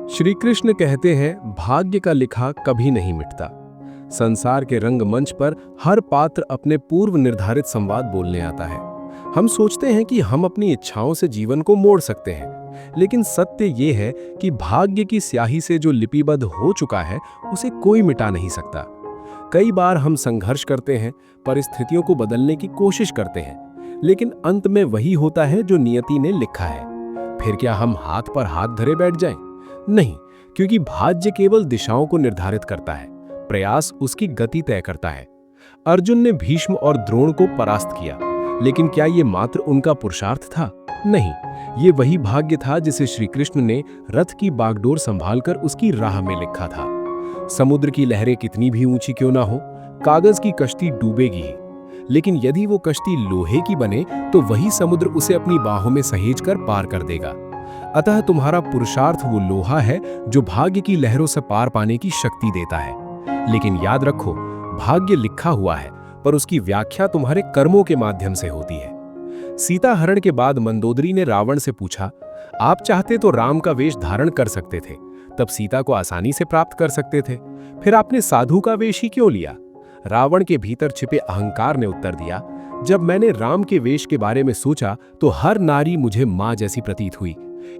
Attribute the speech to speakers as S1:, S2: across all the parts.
S1: श्री कृष्ण कहते हैं, भाग्य का लिखा कभी नहीं मिटता। संसार के रंगमंच पर हर पात्र अपने पूर्व निर्धारित संवाद बोलने आता है। हम सोचते हैं कि हम अपनी इच्छाओं से जीवन को मोड़ सकते हैं, लेकिन सत्य ये है कि भाग्य की स्याही से जो लिपिबद्ध हो चुका है, उसे कोई मिटा नहीं सकता। कई बार हम संघर्ष करते हैं, परिस्थितियों को बदलने की कोशिश करते हैं, लेकिन अंत में वही होता है जो नियति ने लिखा है। फिर क्या हम हाथ पर हाथ धरे बैठ जाएं? नहीं, क्योंकि भाग्य केवल दिशाओं को निर्धारित करता है, प्रयास उसकी गति तय करता है। अर्जुन ने भीष्म और द्रोण को परास्त किया, लेकिन क्या ये मात्र उनका पुरुषार्थ था? नहीं, ये वही भाग्य था जिसे श्री कृष्ण ने रथ की बागडोर संभालकर उसकी राह में लिखा था। समुद्र की लहरें कितनी भी ऊंची क्यों ना हो, कागज की कश्ती डूबेगी ही, लेकिन यदि वो कश्ती लोहे की बने तो वही समुद्र उसे अपनी बाहों में सहेजकर पार कर देगा। अतः तुम्हारा पुरुषार्थ वो लोहा है जो भाग्य की लहरों से पार पाने की शक्ति देता है। लेकिन याद रखो, भाग्य लिखा हुआ है, पर उसकी व्याख्या तुम्हारे कर्मों के माध्यम से होती है। सीता हरण के बाद मंदोदरी ने रावण से पूछा, आप चाहते तो राम का वेश धारण कर सकते थे, तब सीता को आसानी से प्राप्त कर सकते थे, फिर आपने साधु का वेश ही क्यों लिया? रावण के भीतर छिपे अहंकार ने उत्तर दिया, जब मैंने राम के वेश के बारे में सोचा तो हर नारी मुझे मां जैसी प्रतीत हुई,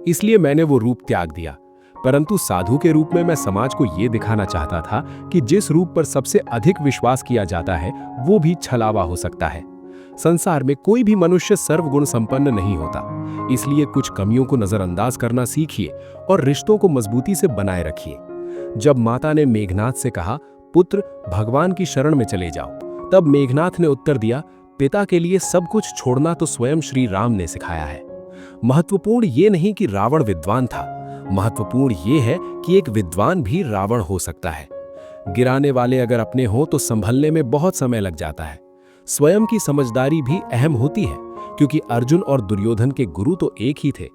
S1: इसलिए मैंने वो रूप त्याग दिया। परंतु साधु के रूप में मैं समाज को ये दिखाना चाहता था कि जिस रूप पर सबसे अधिक विश्वास किया जाता है वो भी छलावा हो सकता है। संसार में कोई भी मनुष्य सर्वगुण संपन्न नहीं होता, इसलिए कुछ कमियों को नजरअंदाज करना सीखिए और रिश्तों को मजबूती से बनाए रखिए। जब माता ने मेघनाथ से कहा, पुत्र भगवान की शरण में चले जाओ, तब मेघनाथ ने उत्तर दिया, पिता के लिए सब कुछ छोड़ना तो स्वयं श्री राम ने सिखाया है। महत्वपूर्ण ये नहीं कि रावण विद्वान था, महत्वपूर्ण ये है कि एक विद्वान भी रावण हो सकता है। गिराने वाले अगर अपने हो तो संभलने में बहुत समय लग जाता है। स्वयं की समझदारी भी अहम होती है, क्योंकि अर्जुन और दुर्योधन के गुरु तो एक ही थे।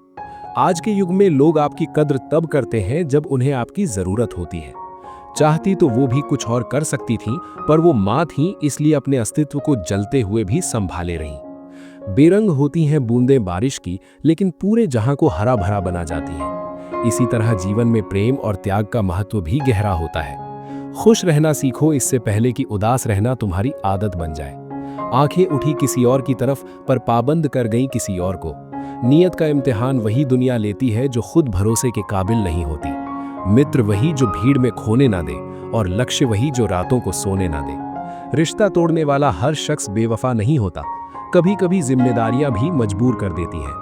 S1: आज के युग में लोग आपकी कद्र तब करते हैं जब उन्हें आपकी जरूरत होती है। चाहती तो वो भी कुछ और कर सकती थीं, पर वो मां थीं, इसलिए अपने अस्तित्व को जलते हुए भी संभाले रहीं। बेरंग होती हैं बूंदें बारिश की, लेकिन पूरे जहां को हरा भरा बना जाती हैं। इसी तरह जीवन में प्रेम और त्याग का महत्व भी गहरा होता है। खुश रहना सीखो, इससे पहले कि उदास रहना तुम्हारी आदत बन जाए। आंखें उठी किसी और की तरफ, पर पाबंद कर गई किसी और को। नियत का इम्तिहान वही दुनिया लेती है जो खुद भरोसे के काबिल नहीं होती। मित्र वही जो भीड़ में खोने ना दे, और लक्ष्य वही जो रातों को सोने ना दे। रिश्ता तोड़ने वाला हर शख्स बेवफा नहीं होता, कभी कभी जिम्मेदारियां भी मजबूर कर देती हैं।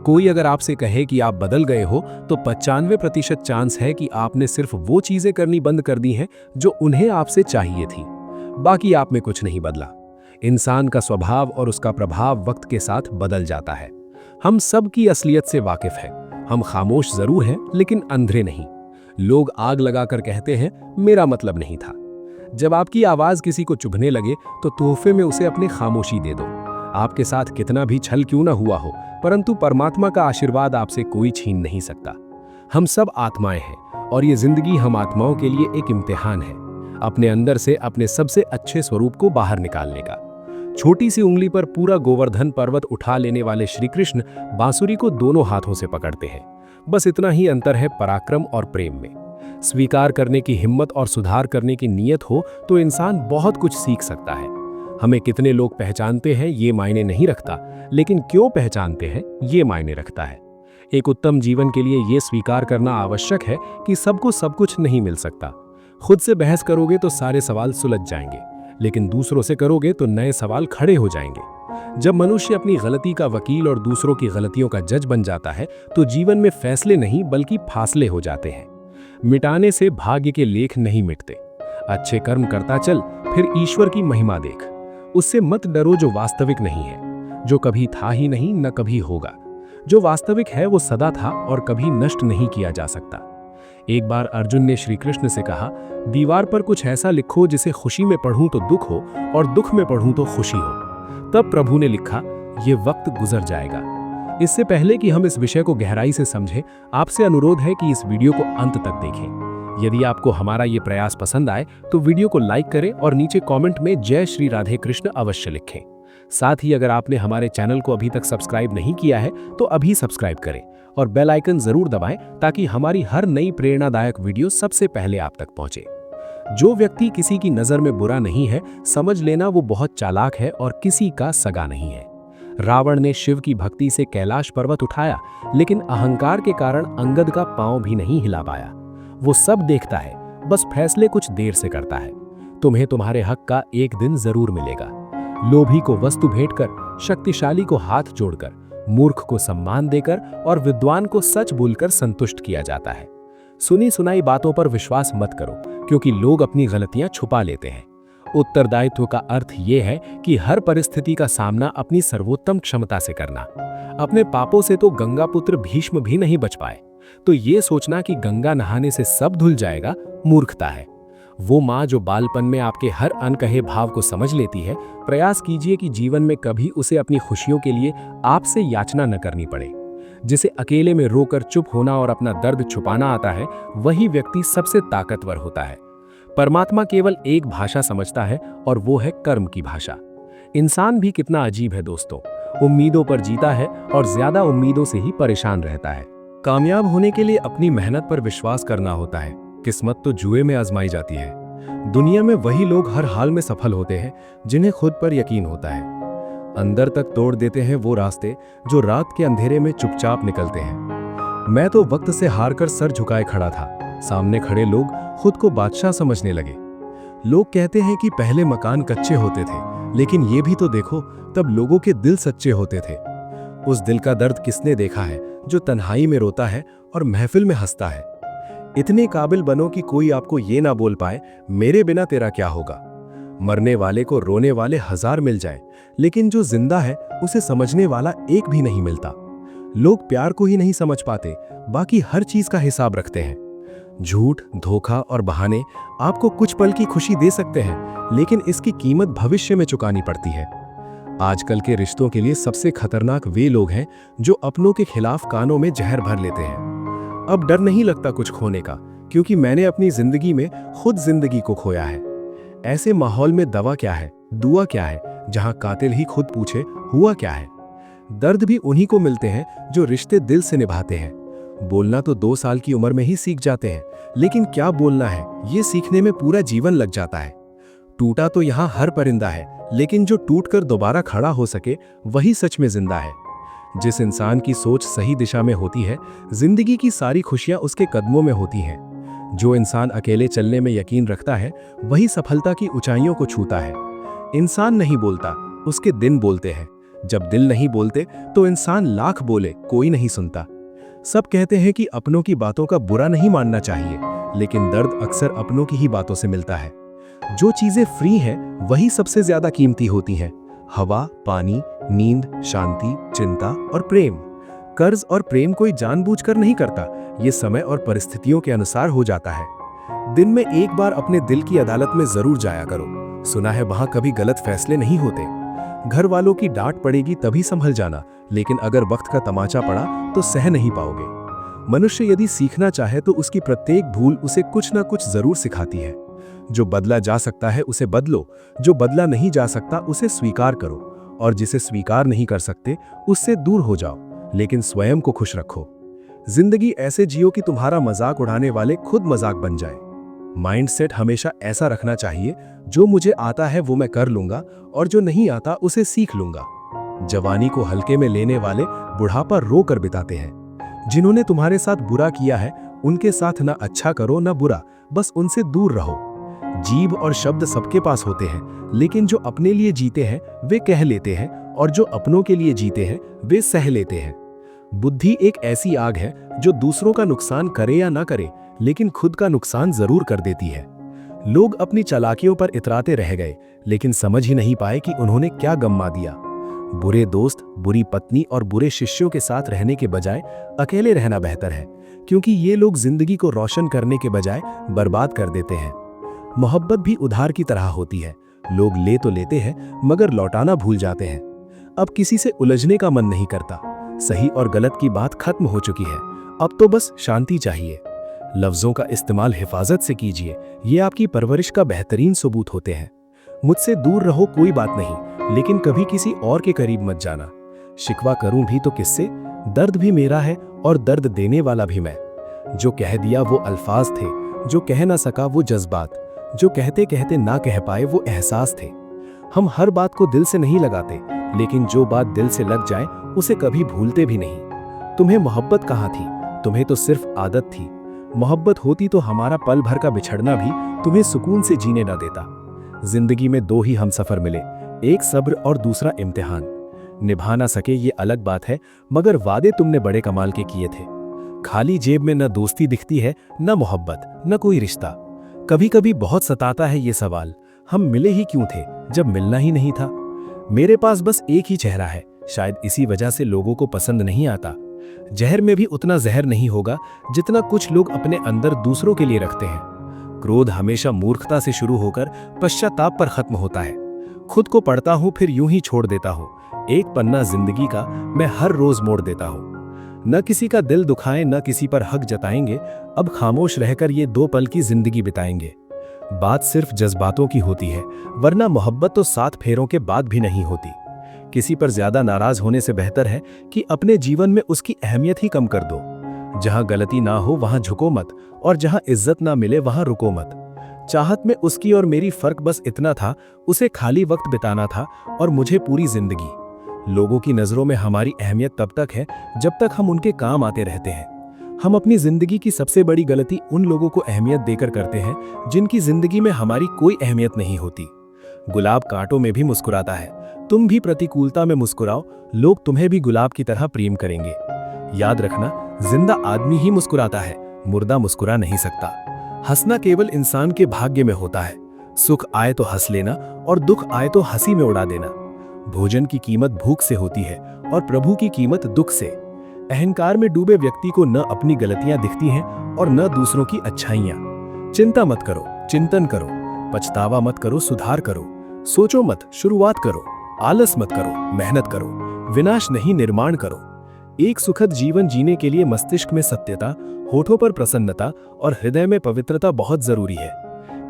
S1: कोई अगर आपसे कहे कि आप बदल गए हो, तो 95% चांस है कि आपने सिर्फ वो चीजें करनी बंद कर दी हैं जो उन्हें आपसे चाहिए थी। बाकी आप में कुछ नहीं बदला। इंसान का स्वभाव और उसका प्रभाव वक्त के साथ बदल जाता है। हम सब की असलियत से वाकिफ हैं। हम खामोश जरूर हैं, लेकिन अंधे नहीं। लोग आग लगाकर कहते हैं, मेरा मतलब नहीं था। जब आपकी आवाज किसी को चुभने लगे तो तोहफे में उसे अपनी खामोशी दे दो। आपके साथ कितना भी छल क्यों ना हुआ हो, परंतु परमात्मा का आशीर्वाद आपसे कोई छीन नहीं सकता। हम सब आत्माएं हैं, और ये जिंदगी हम आत्माओं के लिए एक इम्तिहान है, अपने अंदर से अपने सबसे अच्छे स्वरूप को बाहर निकालने का। छोटी सी उंगली पर पूरा गोवर्धन पर्वत उठा लेने वाले श्री कृष्ण बांसुरी को दोनों हाथों से पकड़ते हैं। बस इतना ही अंतर है पराक्रम और प्रेम में। स्वीकार करने की हिम्मत और सुधार करने की नीयत हो तो इंसान बहुत कुछ सीख सकता है। हमें कितने लोग पहचानते हैं ये मायने नहीं रखता, लेकिन क्यों पहचानते हैं ये मायने रखता है। एक उत्तम जीवन के लिए ये स्वीकार करना आवश्यक है कि सबको सब कुछ नहीं मिल सकता। खुद से बहस करोगे तो सारे सवाल सुलझ जाएंगे, लेकिन दूसरों से करोगे तो नए सवाल खड़े हो जाएंगे। जब मनुष्य अपनी गलती का वकील और दूसरों की गलतियों का जज बन जाता है तो जीवन में फैसले नहीं बल्कि फासले हो जाते हैं। मिटाने से भाग्य के लेख नहीं मिटते। अच्छे कर्म करता चल, फिर ईश्वर की महिमा देख। उससे मत डरो जो वास्तविक नहीं है, जो कभी था ही नहीं न कभी होगा। जो वास्तविक है वो सदा था और कभी नष्ट नहीं किया जा सकता। एक बार अर्जुन ने श्री कृष्ण से कहा, दीवार पर कुछ ऐसा लिखो जिसे खुशी में पढ़ूं तो दुख हो और दुख में पढ़ूं तो खुशी हो। तब प्रभु ने लिखा, ये वक्त गुजर जाएगा। इससे पहले कि हम इस विषय को गहराई से समझें, आपसे अनुरोध है कि इस वीडियो को अंत तक देखें। यदि आपको हमारा ये प्रयास पसंद आए तो वीडियो को लाइक करें और नीचे कमेंट में जय श्री राधे कृष्ण अवश्य लिखें। साथ ही अगर आपने हमारे चैनल को अभी तक सब्सक्राइब नहीं किया है तो अभी सब्सक्राइब करें और बेल आइकन जरूर दबाएं ताकि हमारी हर नई प्रेरणादायक वीडियो सबसे पहले आप तक पहुंचे। जो व्यक्ति किसी की नजर में बुरा नहीं है, समझ लेना वो बहुत चालाक है और किसी का सगा नहीं है। रावण ने शिव की भक्ति से कैलाश पर्वत उठाया, लेकिन अहंकार के कारण अंगद का पांव भी नहीं हिला पाया। वो सब देखता है, बस फैसले कुछ देर से करता है। तुम्हें तुम्हारे हक का एक दिन जरूर मिलेगा। लोभी को वस्तु भेंट कर, शक्तिशाली को हाथ जोड़कर, मूर्ख को सम्मान देकर और विद्वान को सच बोलकर संतुष्ट किया जाता है। सुनी सुनाई बातों पर विश्वास मत करो, क्योंकि लोग अपनी गलतियां छुपा लेते हैं। उत्तरदायित्व का अर्थ यह है कि हर परिस्थिति का सामना अपनी सर्वोत्तम क्षमता से करना। अपने पापों से तो गंगापुत्र भीष्म भी नहीं बच पाए, तो ये सोचना कि गंगा नहाने से सब धुल जाएगा, मूर्खता है। वो माँ जो बालपन में आपके हर अनकहे भाव को समझ लेती है, प्रयास कीजिए कि जीवन में कभी उसे अपनी खुशियों के लिए आपसे याचना न करनी पड़े। जिसे अकेले में रोकर चुप होना और अपना दर्द छुपाना आता है, वही व्यक्ति सबसे ताकतवर होता है। परमात्मा केवल एक भाषा समझता है और वो है कर्म की भाषा। इंसान भी कितना अजीब है दोस्तों, उम्मीदों पर जीता है और ज्यादा उम्मीदों से ही परेशान रहता है। कामयाब होने के लिए अपनी मेहनत पर विश्वास करना होता है, किस्मत तो जुए में आजमाई जाती है। दुनिया में वही लोग हर हाल में सफल होते हैं जिन्हें खुद पर यकीन होता है। अंदर तक तोड़ देते हैं वो रास्ते जो रात के अंधेरे में चुपचाप निकलते हैं। मैं तो वक्त से हार कर सर झुकाए खड़ा था, सामने खड़े लोग खुद को बादशाह समझने लगे। लोग कहते हैं कि पहले मकान कच्चे होते थे, लेकिन ये भी तो देखो, तब लोगों के दिल सच्चे होते थे। उस दिल का दर्द किसने देखा है जो तन्हाई में रोता है और महफिल में हंसता है। इतने काबिल बनो कि कोई आपको ये ना बोल पाए, मेरे बिना तेरा क्या होगा। मरने वाले को रोने वाले 1000 मिल जाए, लेकिन जो जिंदा है उसे समझने वाला एक भी नहीं मिलता। लोग प्यार को ही नहीं समझ पाते, बाकी हर चीज का हिसाब रखते हैं। झूठ, धोखा और बहाने आपको कुछ पल की खुशी दे सकते हैं, लेकिन इसकी कीमत भविष्य में चुकानी पड़ती है। आजकल के रिश्तों के लिए सबसे खतरनाक वे लोग हैं जो अपनों के खिलाफ कानों में जहर भर लेते हैं। अब डर नहीं लगता कुछ खोने का, क्योंकि मैंने अपनी जिंदगी में खुद जिंदगी को खोया है। ऐसे माहौल में दवा क्या है, दुआ क्या है, जहां कातिल ही खुद पूछे हुआ क्या है। दर्द भी उन्हीं को मिलते हैं जो रिश्ते दिल से निभाते हैं। बोलना तो 2 साल की उम्र में ही सीख जाते हैं, लेकिन क्या बोलना है ये सीखने में पूरा जीवन लग जाता है। टूटा तो यहाँ हर परिंदा है, लेकिन जो टूटकर दोबारा खड़ा हो सके वही सच में जिंदा है। जिस इंसान की सोच सही दिशा में होती है, जिंदगी की सारी खुशियां उसके कदमों में होती हैं। जो इंसान अकेले चलने में यकीन रखता है, वही सफलता की ऊंचाइयों को छूता है। इंसान नहीं बोलता, उसके दिन बोलते हैं। जब दिल नहीं बोलते तो इंसान लाख बोले, कोई नहीं सुनता। सब कहते हैं कि अपनों की बातों का बुरा नहीं मानना चाहिए, लेकिन दर्द अक्सर अपनों की ही बातों से मिलता है। जो चीजें फ्री हैं, वही सबसे ज्यादा कीमती होती हैं। हवा, पानी, नींद, शांति, चिंता और प्रेम। कर्ज और प्रेम कोई जानबूझकर नहीं करता, ये समय और परिस्थितियों के अनुसार हो जाता है। दिन में एक बार अपने दिल की अदालत में जरूर जाया करो। सुना है वहां कभी गलत फैसले नहीं होते। घर वालों की डांट पड़ेगी तभी संभल जाना, लेकिन अगर वक्त का तमाचा पड़ा तो सह नहीं पाओगे। मनुष्य यदि सीखना चाहे तो उसकी प्रत्येक भूल उसे कुछ ना कुछ जरूर सिखाती है। जो बदला जा सकता है उसे बदलो, जो बदला नहीं जा सकता उसे स्वीकार करो, और जिसे स्वीकार नहीं कर सकते उससे दूर हो जाओ, लेकिन स्वयं को खुश रखो। जिंदगी ऐसे जियो कि तुम्हारा मजाक उड़ाने वाले खुद मजाक बन जाए। माइंडसेट हमेशा ऐसा रखना चाहिए, जो मुझे आता है वो मैं कर लूंगा और जो नहीं आता उसे सीख लूंगा। जवानी को हल्के में लेने वाले बुढ़ापा रो कर बिताते हैं। जिन्होंने तुम्हारे साथ बुरा किया है उनके साथ ना अच्छा करो ना बुरा, बस उनसे दूर रहो। जीभ और शब्द सबके पास होते हैं, लेकिन जो अपने लिए जीते हैं वे कह लेते हैं, और जो अपनों के लिए जीते हैं वे सह लेते हैं। बुद्धि एक ऐसी आग है जो दूसरों का नुकसान करे या ना करे, लेकिन खुद का नुकसान जरूर कर देती है। लोग अपनी चालाकियों पर इतराते रह गए, लेकिन समझ ही नहीं पाए कि उन्होंने क्या गम्मा दिया। बुरे दोस्त, बुरी पत्नी और बुरे शिष्यों के साथ रहने के बजाय अकेले रहना बेहतर है, क्योंकि ये लोग जिंदगी को रोशन करने के बजाय बर्बाद कर देते हैं। मोहब्बत भी उधार की तरह होती है। लोग ले तो लेते हैं मगर लौटाना भूल जाते हैं। अब किसी से उलझने का मन नहीं करता। सही और गलत की बात खत्म हो चुकी है। अब तो बस शांति चाहिए। लफ्जों का इस्तेमाल हिफाजत से कीजिए, ये आपकी परवरिश का बेहतरीन सबूत होते हैं। मुझसे दूर रहो कोई बात नहीं, लेकिन कभी किसी और के करीब मत जाना। शिकवा करूं भी तो किससे? दर्द भी मेरा है और दर्द देने वाला भी मैं। जो कह दिया वो अल्फाज थे, जो कह ना सका वो जज्बात, जो कहते कहते ना कह पाए वो एहसास थे। हम हर बात को दिल से नहीं लगाते, लेकिन जो बात दिल से लग जाए उसे कभी भूलते भी नहीं। तुम्हें मोहब्बत कहाँ थी? तुम्हें तो सिर्फ आदत थी। मोहब्बत होती तो हमारा पल भर का बिछड़ना भी तुम्हें सुकून से जीने ना देता। जिंदगी में दो ही हमसफर मिले, एक सब्र और दूसरा इम्तिहान। निभा ना सके ये अलग बात है, मगर वादे तुमने बड़े कमाल के किए थे। खाली जेब में न दोस्ती दिखती है, न मोहब्बत, न कोई रिश्ता। कभी कभी बहुत सताता है ये सवाल, हम मिले ही क्यों थे जब मिलना ही नहीं था। मेरे पास बस एक ही चेहरा है, शायद इसी वजह से लोगों को पसंद नहीं आता। जहर में भी उतना जहर नहीं होगा जितना कुछ लोग अपने अंदर दूसरों के लिए रखते हैं। क्रोध हमेशा मूर्खता से शुरू होकर पश्चाताप पर खत्म होता है। खुद को पढ़ता हूं फिर यूं ही छोड़ देता हूं। एक पन्ना जिंदगी का मैं हर रोज मोड़ देता हूं। न किसी का दिल दुखाएं, न किसी पर हक जताएंगे। अब खामोश रहकर ये 2 पल की जिंदगी बिताएंगे। बात सिर्फ जज्बातों की होती है, वरना मोहब्बत तो 7 फेरों के बाद भी नहीं होती। किसी पर ज्यादा नाराज होने से बेहतर है कि अपने जीवन में उसकी अहमियत ही कम कर दो। जहां गलती ना हो वहां झुको मत, और जहां इज्जत ना मिले वहां रुको मत। चाहत में उसकी और मेरी फर्क बस इतना था, उसे खाली वक्त बिताना था और मुझे पूरी जिंदगी। लोगों की नजरों में हमारी अहमियत तब तक है जब तक हम उनके काम आते रहते हैं। हम अपनी जिंदगी की सबसे बड़ी गलती उन लोगों को अहमियत देकर करते हैं जिनकी जिंदगी में हमारी कोई अहमियत नहीं होती। गुलाब कांटों में भी मुस्कुराता है, तुम भी प्रतिकूलता में मुस्कुराओ, लोग तुम्हें भी गुलाब की तरह प्रेम करेंगे। याद रखना, जिंदा आदमी ही मुस्कुराता है, मुर्दा मुस्कुरा नहीं सकता। हंसना केवल इंसान के भाग्य में होता है। सुख आए तो हंस लेना और दुख आए तो हंसी में उड़ा देना। भोजन की कीमत भूख से होती है और प्रभु की कीमत दुख से। अहंकार में डूबे व्यक्ति को न अपनी गलतियां दिखती हैं और न दूसरों की अच्छाइयां। चिंता मत करो, चिंतन करो। पछतावा मत करो, सुधार करो। सोचो मत, शुरुआत करो। आलस मत करो, मेहनत करो। विनाश नहीं, निर्माण करो। एक सुखद जीवन जीने के लिए मस्तिष्क में सत्यता, होठों पर प्रसन्नता और हृदय में पवित्रता बहुत जरूरी है।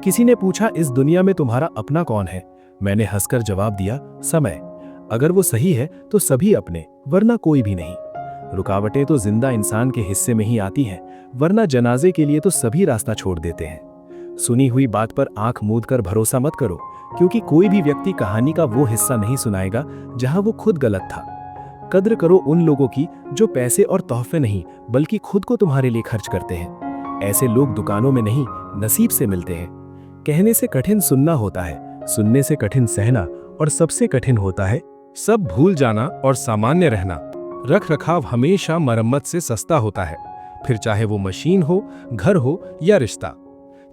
S1: किसी ने पूछा, इस दुनिया में तुम्हारा अपना कौन है? मैंने हंसकर जवाब दिया, समय। अगर वो सही है तो सभी अपने, वरना कोई भी नहीं। रुकावटें तो जिंदा इंसान के हिस्से में ही आती हैं, वरना जनाजे के लिए तो सभी रास्ता छोड़ देते हैं। सुनी हुई बात पर आंख मूंद कर भरोसा मत करो, क्योंकि कोई भी व्यक्ति कहानी का वो हिस्सा नहीं सुनाएगा जहां वो खुद गलत था। कद्र करो उन लोगों की जो पैसे और तोहफे नहीं बल्कि खुद को तुम्हारे लिए खर्च करते हैं। ऐसे लोग दुकानों में नहीं, नसीब से मिलते हैं। कहने से कठिन सुनना होता है, सुनने से कठिन सहना, और सबसे कठिन होता है सब भूल जाना और सामान्य रहना। रख रखाव हमेशा मरम्मत से सस्ता होता है, फिर चाहे वो मशीन हो, घर हो या रिश्ता।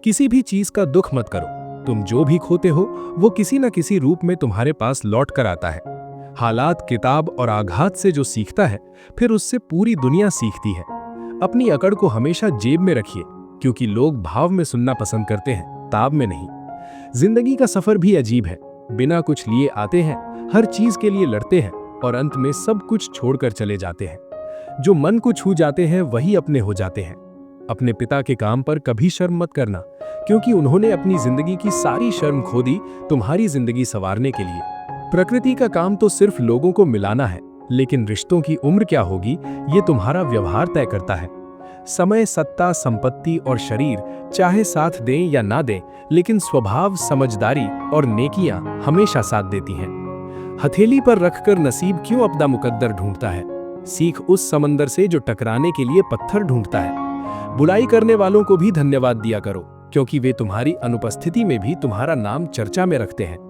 S1: किसी भी चीज का दुख मत करो। तुम जो भी खोते हो वो किसी न किसी रूप में तुम्हारे पास लौट कर आता है। हालात, किताब और आघात से जो सीखता है फिर उससे पूरी दुनिया सीखती है। अपनी अकड़ को हमेशा जेब में रखिए, क्योंकि लोग भाव में सुनना पसंद करते हैं, ताब में नहीं। जिंदगी का सफर भी अजीब है। बिना कुछ लिए आते हैं, हर चीज के लिए लड़ते हैं और अंत में सब कुछ छोड़कर चले जाते हैं। जो मन को छू जाते हैं वही अपने हो जाते हैं। अपने पिता के काम पर कभी शर्म मत करना, क्योंकि उन्होंने अपनी जिंदगी की सारी शर्म खो दी तुम्हारी जिंदगी संवारने के लिए। प्रकृति का काम तो सिर्फ लोगों को मिलाना है, लेकिन रिश्तों की उम्र क्या होगी ये तुम्हारा व्यवहार तय करता है। समय, सत्ता, संपत्ति और शरीर चाहे साथ दें या ना दें, लेकिन स्वभाव, समझदारी और नेकियां हमेशा साथ देती हैं। हथेली पर रखकर नसीब क्यों अपना मुकद्दर ढूंढता है? सीख उस समंदर से जो टकराने के लिए पत्थर ढूंढता है। बुराई करने वालों को भी धन्यवाद दिया करो, क्योंकि वे तुम्हारी अनुपस्थिति में भी तुम्हारा नाम चर्चा में रखते हैं।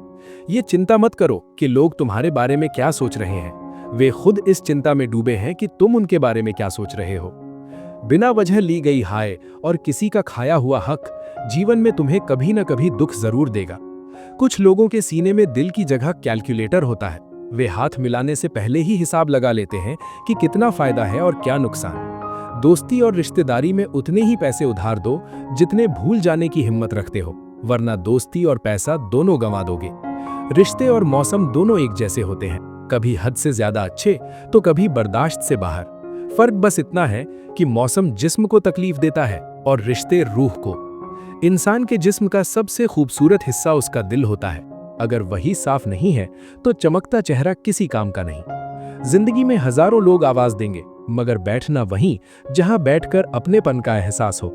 S1: ये चिंता मत करो कि लोग तुम्हारे बारे में क्या सोच रहे हैं। वे खुद इस चिंता में डूबे हैं कि तुम उनके बारे में क्या सोच रहे हो। बिना वजह ली गई हाय और किसी का खाया हुआ हक जीवन में तुम्हें कभी न कभी दुख जरूर देगा। कुछ लोगों के सीने में दिल की जगह कैलकुलेटर होता है। वे हाथ मिलाने से पहले ही हिसाब लगा लेते हैं कि कितना फायदा है और क्या नुकसान। दोस्ती और रिश्तेदारी में उतने ही पैसे उधार दो जितने भूल जाने की हिम्मत रखते हो, वरना दोस्ती और पैसा दोनों गंवा दोगे। रिश्ते और मौसम दोनों एक जैसे होते हैं, कभी हद से ज्यादा अच्छे तो कभी बर्दाश्त से बाहर। फर्क बस इतना है कि मौसम जिस्म को तकलीफ देता है और रिश्ते रूह को। इंसान के जिस्म का सबसे खूबसूरत हिस्सा उसका दिल होता है। अगर वही साफ नहीं है तो चमकता चेहरा किसी काम का नहीं। जिंदगी में हजारों लोग आवाज देंगे, मगर बैठना वहीं जहां बैठकर अपनेपन का एहसास हो।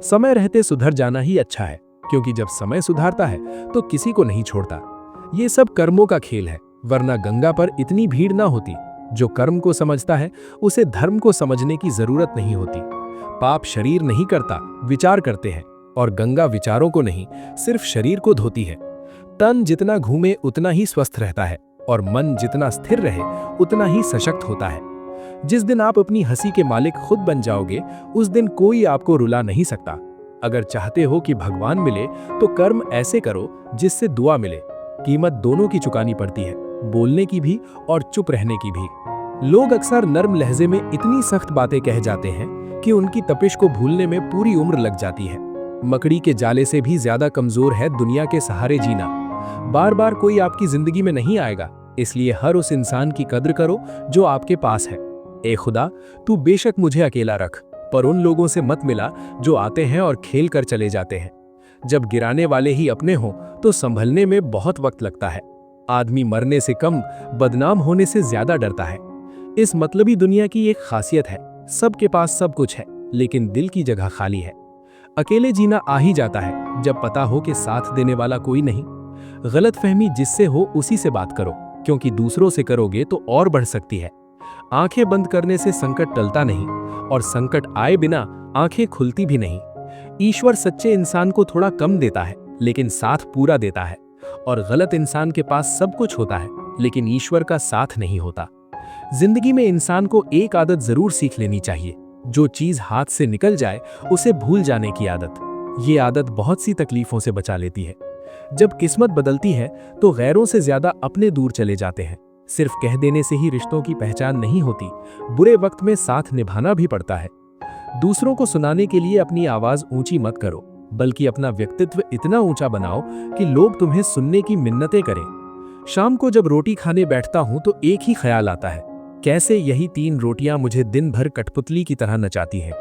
S1: समय रहते सुधर जाना ही अच्छा है, क्योंकि जब समय सुधारता है तो किसी को नहीं छोड़ता। ये सब कर्मों का खेल है, वरना गंगा पर इतनी भीड़ ना होती। जो कर्म को समझता है उसे धर्म को समझने की जरूरत नहीं होती। पाप शरीर नहीं करता, विचार करते हैं, और गंगा विचारों को नहीं, सिर्फ शरीर को धोती है। तन जितना घूमे उतना ही स्वस्थ रहता है, और मन जितना स्थिर रहे उतना ही सशक्त होता है। जिस दिन आप अपनी हंसी के मालिक खुद बन जाओगे, उस दिन कोई आपको रुला नहीं सकता। अगर चाहते हो कि भगवान मिले तो कर्म ऐसे करो जिससे दुआ मिले। कीमत दोनों की चुकानी पड़ती है, बोलने की भी और चुप रहने की भी। लोग अक्सर नर्म लहजे में इतनी सख्त बातें कह जाते हैं कि उनकी तपिश को भूलने में पूरी उम्र लग जाती है। मकड़ी के जाले से भी ज्यादा कमजोर है दुनिया के सहारे जीना। बार बार कोई आपकी जिंदगी में नहीं आएगा, इसलिए हर उस इंसान की कद्र करो जो आपके पास है। ए खुदा, तू बेशक मुझे अकेला रख, पर उन लोगों से मत मिला जो आते हैं और खेल कर चले जाते हैं। जब गिराने वाले ही अपने हों तो संभलने में बहुत वक्त लगता है। आदमी मरने से कम बदनाम होने से ज्यादा डरता है। इस मतलबी दुनिया की एक खासियत है, सबके पास सब कुछ है, लेकिन दिल की जगह खाली है। अकेले जीना आ ही जाता है जब पता हो कि साथ देने वाला कोई नहीं। गलतफहमी जिससे हो उसी से बात करो, क्योंकि दूसरों से करोगे तो और बढ़ सकती है। आंखें बंद करने से संकट टलता नहीं, और संकट आए बिना आंखें खुलती भी नहीं। ईश्वर सच्चे इंसान को थोड़ा कम देता है, लेकिन साथ पूरा देता है। और गलत इंसान के पास सब कुछ होता है, लेकिन ईश्वर का साथ नहीं होता। जिंदगी में इंसान को एक आदत जरूर सीख लेनी चाहिए, जो चीज हाथ से निकल जाए उसे भूल जाने की आदत। ये आदत बहुत सी तकलीफों से बचा लेती है। जब किस्मत बदलती है तो गैरों से ज्यादा अपने दूर चले जाते हैं। सिर्फ कह देने से ही रिश्तों की पहचान नहीं होती, बुरे वक्त में साथ निभाना भी पड़ता है। दूसरों को सुनाने के लिए अपनी आवाज ऊंची मत करो, बल्कि अपना व्यक्तित्व इतना ऊंचा बनाओ कि लोग तुम्हें सुनने की मिन्नतें करें। शाम को जब रोटी खाने बैठता हूं तो एक ही ख्याल आता है, कैसे यही 3 रोटियां मुझे दिन भर कठपुतली की तरह नचाती हैं।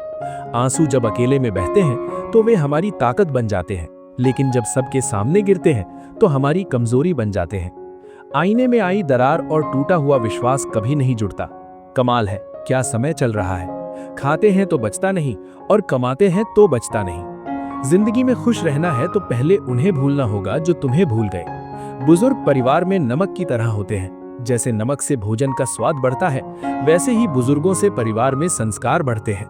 S1: आंसू जब अकेले में बहते हैं तो वे हमारी ताकत बन जाते हैं, लेकिन जब सबके सामने गिरते हैं तो हमारी कमजोरी बन जाते हैं। आईने में आई दरार और टूटा हुआ विश्वास कभी नहीं जुड़ता। कमाल है, क्या समय चल रहा है। खाते हैं तो बचता नहीं, और कमाते हैं तो बचता नहीं। जिंदगी में खुश रहना है तो पहले उन्हें भूलना होगा जो तुम्हें भूल गए। बुजुर्ग परिवार में नमक की तरह होते हैं। जैसे नमक से भोजन का स्वाद बढ़ता है, वैसे ही बुजुर्गों से परिवार में संस्कार बढ़ते हैं।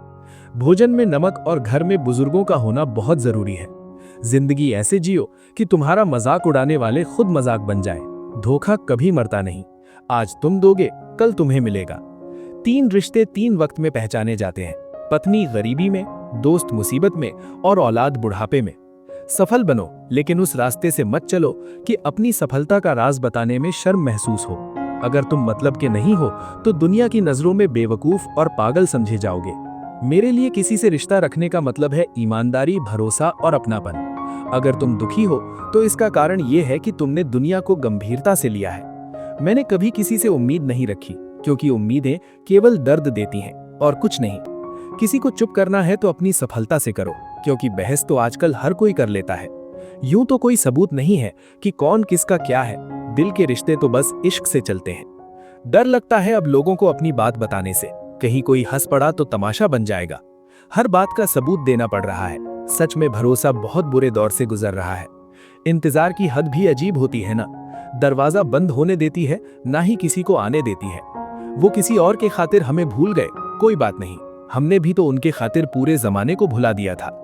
S1: भोजन में नमक और घर में बुजुर्गों का होना बहुत जरूरी है। जिंदगी ऐसे जियो कि तुम्हारा मजाक उड़ाने वाले खुद मजाक बन जाए। धोखा कभी मरता नहीं, आज तुम दोगे कल तुम्हें मिलेगा। 3 रिश्ते 3 वक्त में पहचाने जाते हैं, पत्नी गरीबी में, दोस्त मुसीबत में, और औलाद बुढ़ापे में। सफल बनो, लेकिन उस रास्ते से मत चलो कि अपनी सफलता का राज बताने में शर्म महसूस हो। अगर तुम मतलब के नहीं हो तो दुनिया की नजरों में बेवकूफ और पागल समझे जाओगे। मेरे लिए किसी से रिश्ता रखने का मतलब है ईमानदारी, भरोसा और अपनापन। अगर तुम दुखी हो तो इसका कारण यह है कि तुमने दुनिया को गंभीरता से लिया है। मैंने कभी किसी से उम्मीद नहीं रखी, क्योंकि उम्मीदें केवल दर्द देती हैं और कुछ नहीं। किसी को चुप करना है तो अपनी सफलता से करो, क्योंकि बहस तो आजकल हर कोई कर लेता है। यूं तो कोई सबूत नहीं है कि कौन किसका क्या है। दिल के रिश्ते तो बस इश्क से चलते हैं। डर लगता है अब लोगों को अपनी बात बताने से, कहीं कोई हंस पड़ा तो तमाशा बन जाएगा। हर बात का सबूत देना पड़ रहा है। सच में भरोसा बहुत बुरे दौर से गुजर रहा है। इंतजार की हद भी अजीब होती है ना। दरवाजा बंद होने देती है, ना ही किसी को आने देती है। वो किसी और के खातिर हमें भूल गए, कोई बात नहीं, हमने भी तो उनके खातिर पूरे जमाने को भुला दिया था।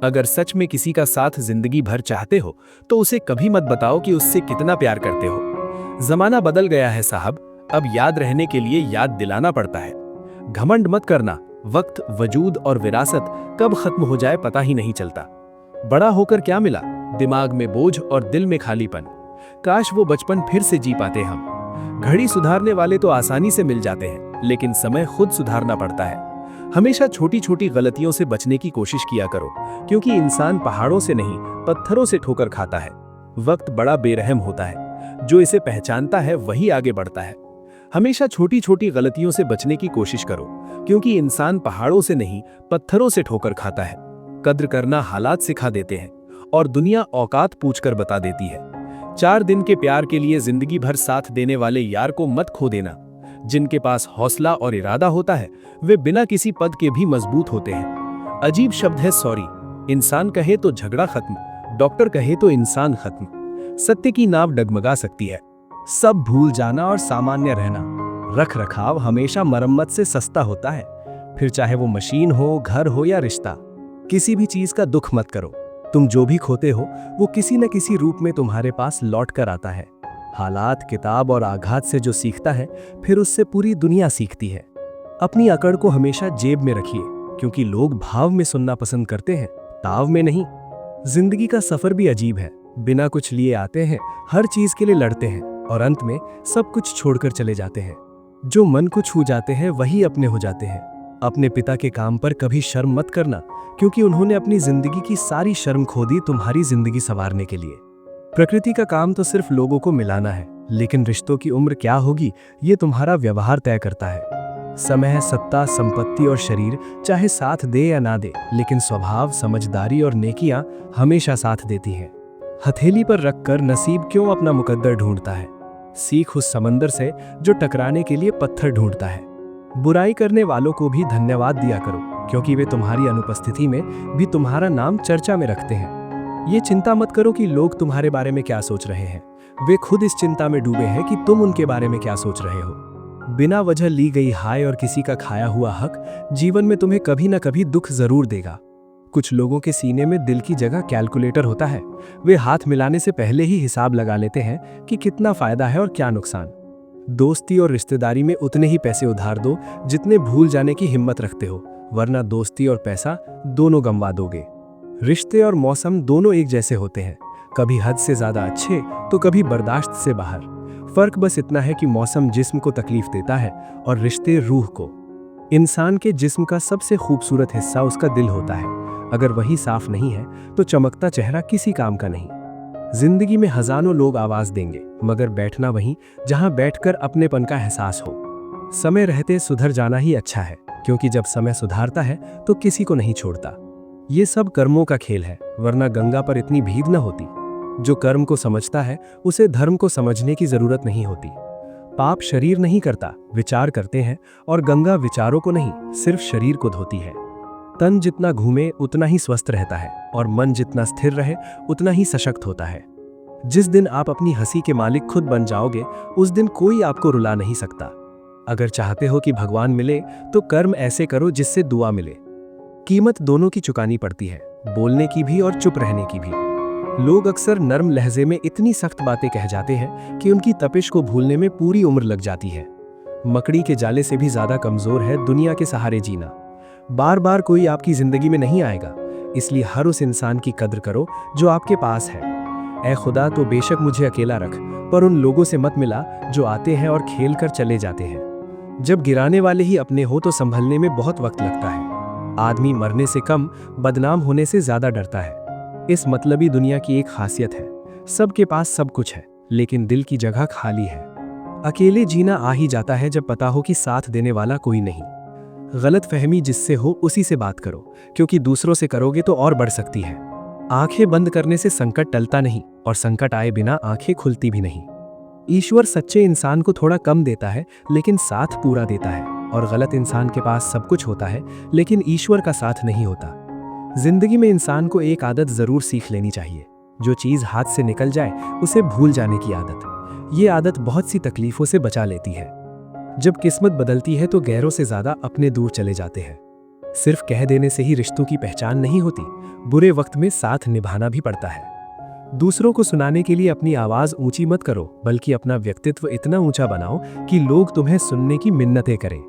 S1: अगर सच में किसी का साथ जिंदगी भर चाहते हो तो उसे कभी मत बताओ कि उससे कितना प्यार करते हो। जमाना बदल गया है साहब, अब याद रहने के लिए याद दिलाना पड़ता है। घमंड मत करना, वक्त, वजूद और विरासत कब खत्म हो जाए पता ही नहीं चलता। बड़ा होकर क्या मिला? दिमाग में बोझ और दिल में खालीपन। काश वो बचपन फिर से जी पाते हम। घड़ी सुधारने वाले तो आसानी से मिल जाते हैं, लेकिन समय खुद सुधारना पड़ता है। हमेशा छोटी छोटी गलतियों से बचने की कोशिश किया करो, क्योंकि इंसान पहाड़ों से नहीं पत्थरों से ठोकर खाता है। वक्त बड़ा बेरहम होता है, जो इसे पहचानता है वही आगे बढ़ता है। हमेशा छोटी छोटी गलतियों से बचने की कोशिश करो, क्योंकि इंसान पहाड़ों से नहीं पत्थरों से ठोकर खाता है। कद्र करना हालात सिखा देते हैं, और दुनिया औकात पूछकर बता देती है।
S2: 4 दिन के प्यार के लिए जिंदगी भर साथ देने वाले यार को मत खो देना। जिनके पास हौसला और इरादा होता है वे बिना किसी पद के भी मजबूत होते हैं। अजीब शब्द है सॉरी। इंसान कहे तो झगड़ा खत्म, डॉक्टर कहे तो इंसान खत्म। सत्य की नाव डगमगा सकती है। सब भूल जाना और सामान्य रहना। रख रखाव हमेशा मरम्मत से सस्ता होता है, फिर चाहे वो मशीन हो, घर हो या रिश्ता। किसी भी चीज का दुख मत करो। तुम जो भी खोते हो वो किसी न किसी रूप में तुम्हारे पास लौट कर आता है। हालात, किताब और आघात से जो सीखता है फिर उससे पूरी दुनिया सीखती है। अपनी अकड़ को हमेशा जेब में रखिए, क्योंकि लोग भाव में सुनना पसंद करते हैं, ताव में नहीं। जिंदगी का सफर भी अजीब है। बिना कुछ लिए आते हैं, हर चीज के लिए लड़ते हैं और अंत में सब कुछ छोड़कर चले जाते हैं। जो मन को छू जाते हैं वही अपने हो जाते हैं। अपने पिता के काम पर कभी शर्म मत करना, क्योंकि उन्होंने अपनी जिंदगी की सारी शर्म खो दी तुम्हारी जिंदगी संवारने के लिए। प्रकृति का काम तो सिर्फ लोगों को मिलाना है, लेकिन रिश्तों की उम्र क्या होगी ये तुम्हारा व्यवहार तय करता है। समय, सत्ता, संपत्ति और शरीर चाहे साथ दे या ना दे, लेकिन स्वभाव, समझदारी और नेकियां हमेशा साथ देती हैं। हथेली पर रखकर नसीब क्यों अपना मुकद्दर ढूंढता है? सीख उस समंदर से जो टकराने के लिए पत्थर ढूंढता है। बुराई करने वालों को भी धन्यवाद दिया करो, क्योंकि वे तुम्हारी अनुपस्थिति में भी तुम्हारा नाम चर्चा में रखते हैं। ये चिंता मत करो कि लोग तुम्हारे बारे में क्या सोच रहे हैं। वे खुद इस चिंता में डूबे हैं कि तुम उनके बारे में क्या सोच रहे हो। बिना वजह ली गई हाय और किसी का खाया हुआ हक जीवन में तुम्हें कभी ना कभी दुख जरूर देगा। कुछ लोगों के सीने में दिल की जगह कैलकुलेटर होता है। वे हाथ मिलाने से पहले ही हिसाब लगा लेते हैं कि कितना फायदा है और क्या नुकसान। दोस्ती और रिश्तेदारी में उतने ही पैसे उधार दो जितने भूल जाने की हिम्मत रखते हो, वरना दोस्ती और पैसा दोनों गंवा दोगे। रिश्ते और मौसम दोनों एक जैसे होते हैं, कभी हद से ज्यादा अच्छे तो कभी बर्दाश्त से बाहर। फर्क बस इतना है कि मौसम जिस्म को तकलीफ देता है और रिश्ते रूह को। इंसान के जिस्म का सबसे खूबसूरत हिस्सा उसका दिल होता है। अगर वही साफ नहीं है तो चमकता चेहरा किसी काम का नहीं। जिंदगी में हजारों लोग आवाज देंगे, मगर बैठना वहीं जहां बैठकर अपनेपन का एहसास हो। समय रहते सुधर जाना ही अच्छा है, क्योंकि जब समय सुधारता है तो किसी को नहीं छोड़ता। ये सब कर्मों का खेल है, वरना गंगा पर इतनी भीड़ न होती। जो कर्म को समझता है उसे धर्म को समझने की जरूरत नहीं होती। पाप शरीर नहीं करता, विचार करते हैं, और गंगा विचारों को नहीं सिर्फ शरीर को धोती है। तन जितना घूमे उतना ही स्वस्थ रहता है, और मन जितना स्थिर रहे उतना ही सशक्त होता है। जिस दिन आप अपनी हंसी के मालिक खुद बन जाओगे, उस दिन कोई आपको रुला नहीं सकता। अगर चाहते हो कि भगवान मिले तो कर्म ऐसे करो जिससे दुआ मिले। कीमत दोनों की चुकानी पड़ती है, बोलने की भी और चुप रहने की भी। लोग अक्सर नर्म लहजे में इतनी सख्त बातें कह जाते हैं कि उनकी तपिश को भूलने में पूरी उम्र लग जाती है। मकड़ी के जाले से भी ज्यादा कमजोर है दुनिया के सहारे जीना। बार बार कोई आपकी जिंदगी में नहीं आएगा, इसलिए हर उस इंसान की कद्र करो जो आपके पास है। ऐ खुदा, तो बेशक मुझे अकेला रख, पर उन लोगों से मत मिला जो आते हैं और खेल कर चले जाते हैं। जब गिराने वाले ही अपने हो तो संभलने में बहुत वक्त लगता है। आदमी मरने से कम बदनाम होने से ज्यादा डरता है। इस मतलबी दुनिया की एक खासियत है, सबके पास सब कुछ है, लेकिन दिल की जगह खाली है। अकेले जीना आ ही जाता है जब पता हो कि साथ देने वाला कोई नहीं। गलत फहमी जिससे हो उसी से बात करो, क्योंकि दूसरों से करोगे तो और बढ़ सकती है। आंखें बंद करने से संकट टलता नहीं, और संकट आए बिना आंखें खुलती भी नहीं। ईश्वर सच्चे इंसान को थोड़ा कम देता है, लेकिन साथ पूरा देता है, और गलत इंसान के पास सब कुछ होता है, लेकिन ईश्वर का साथ नहीं होता। जिंदगी में इंसान को एक आदत जरूर सीख लेनी चाहिए। जो चीज हाथ से निकल जाए उसे भूल जाने की आदत। ये आदत बहुत सी तकलीफों से बचा लेती है। जब किस्मत बदलती है तो गैरों से ज्यादा अपने दूर चले जाते हैं। सिर्फ कह देने से ही रिश्तों की पहचान नहीं होती, बुरे वक्त में साथ निभाना भी पड़ता है। दूसरों को सुनाने के लिए अपनी आवाज ऊंची मत करो, बल्कि अपना व्यक्तित्व इतना ऊंचा बनाओ कि लोग तुम्हें सुनने की मिन्नतें करें।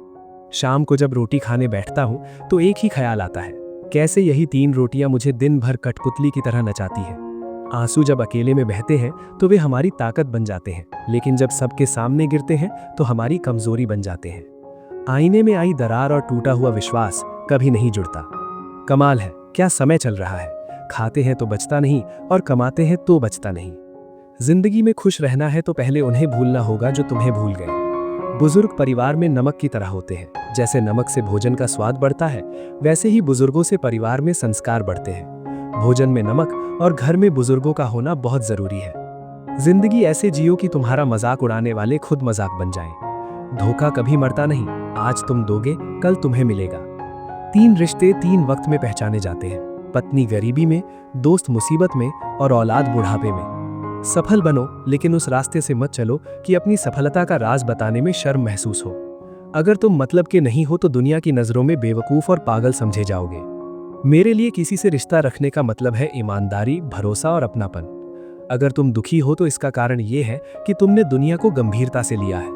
S2: शाम को जब रोटी खाने बैठता हूं तो एक ही ख्याल आता है, कैसे यही 3 रोटियां मुझे दिन भर कठपुतली की तरह नचाती हैं। आंसू जब अकेले में बहते हैं तो वे हमारी ताकत बन जाते हैं, लेकिन जब सबके सामने गिरते हैं तो हमारी कमजोरी बन जाते हैं। आईने में आई दरार और टूटा हुआ विश्वास कभी नहीं जुड़ता। कमाल है, क्या समय चल रहा है। खाते हैं तो बचता नहीं, और कमाते हैं तो बचता नहीं। जिंदगी में खुश रहना है तो पहले उन्हें भूलना होगा जो तुम्हें भूल गए। बुजुर्ग परिवार में नमक की तरह होते हैं। जैसे नमक से भोजन का स्वाद बढ़ता है, वैसे ही बुजुर्गों से परिवार में संस्कार बढ़ते हैं। भोजन में नमक और घर में बुजुर्गों का होना बहुत जरूरी है। जिंदगी ऐसे जियो कि तुम्हारा मजाक उड़ाने वाले खुद मजाक बन जाएं। धोखा कभी मरता नहीं, आज तुम दोगे कल तुम्हें मिलेगा। 3 रिश्ते 3 वक्त में पहचाने जाते हैं, पत्नी गरीबी में, दोस्त मुसीबत में और औलाद बुढ़ापे में। सफल बनो, लेकिन उस रास्ते से मत चलो कि अपनी सफलता का राज बताने में शर्म महसूस हो। अगर तुम मतलब के नहीं हो तो दुनिया की नजरों में बेवकूफ और पागल समझे जाओगे। मेरे लिए किसी से रिश्ता रखने का मतलब है ईमानदारी, भरोसा और अपनापन। अगर तुम दुखी हो तो इसका कारण ये है कि तुमने दुनिया को गंभीरता से लिया है।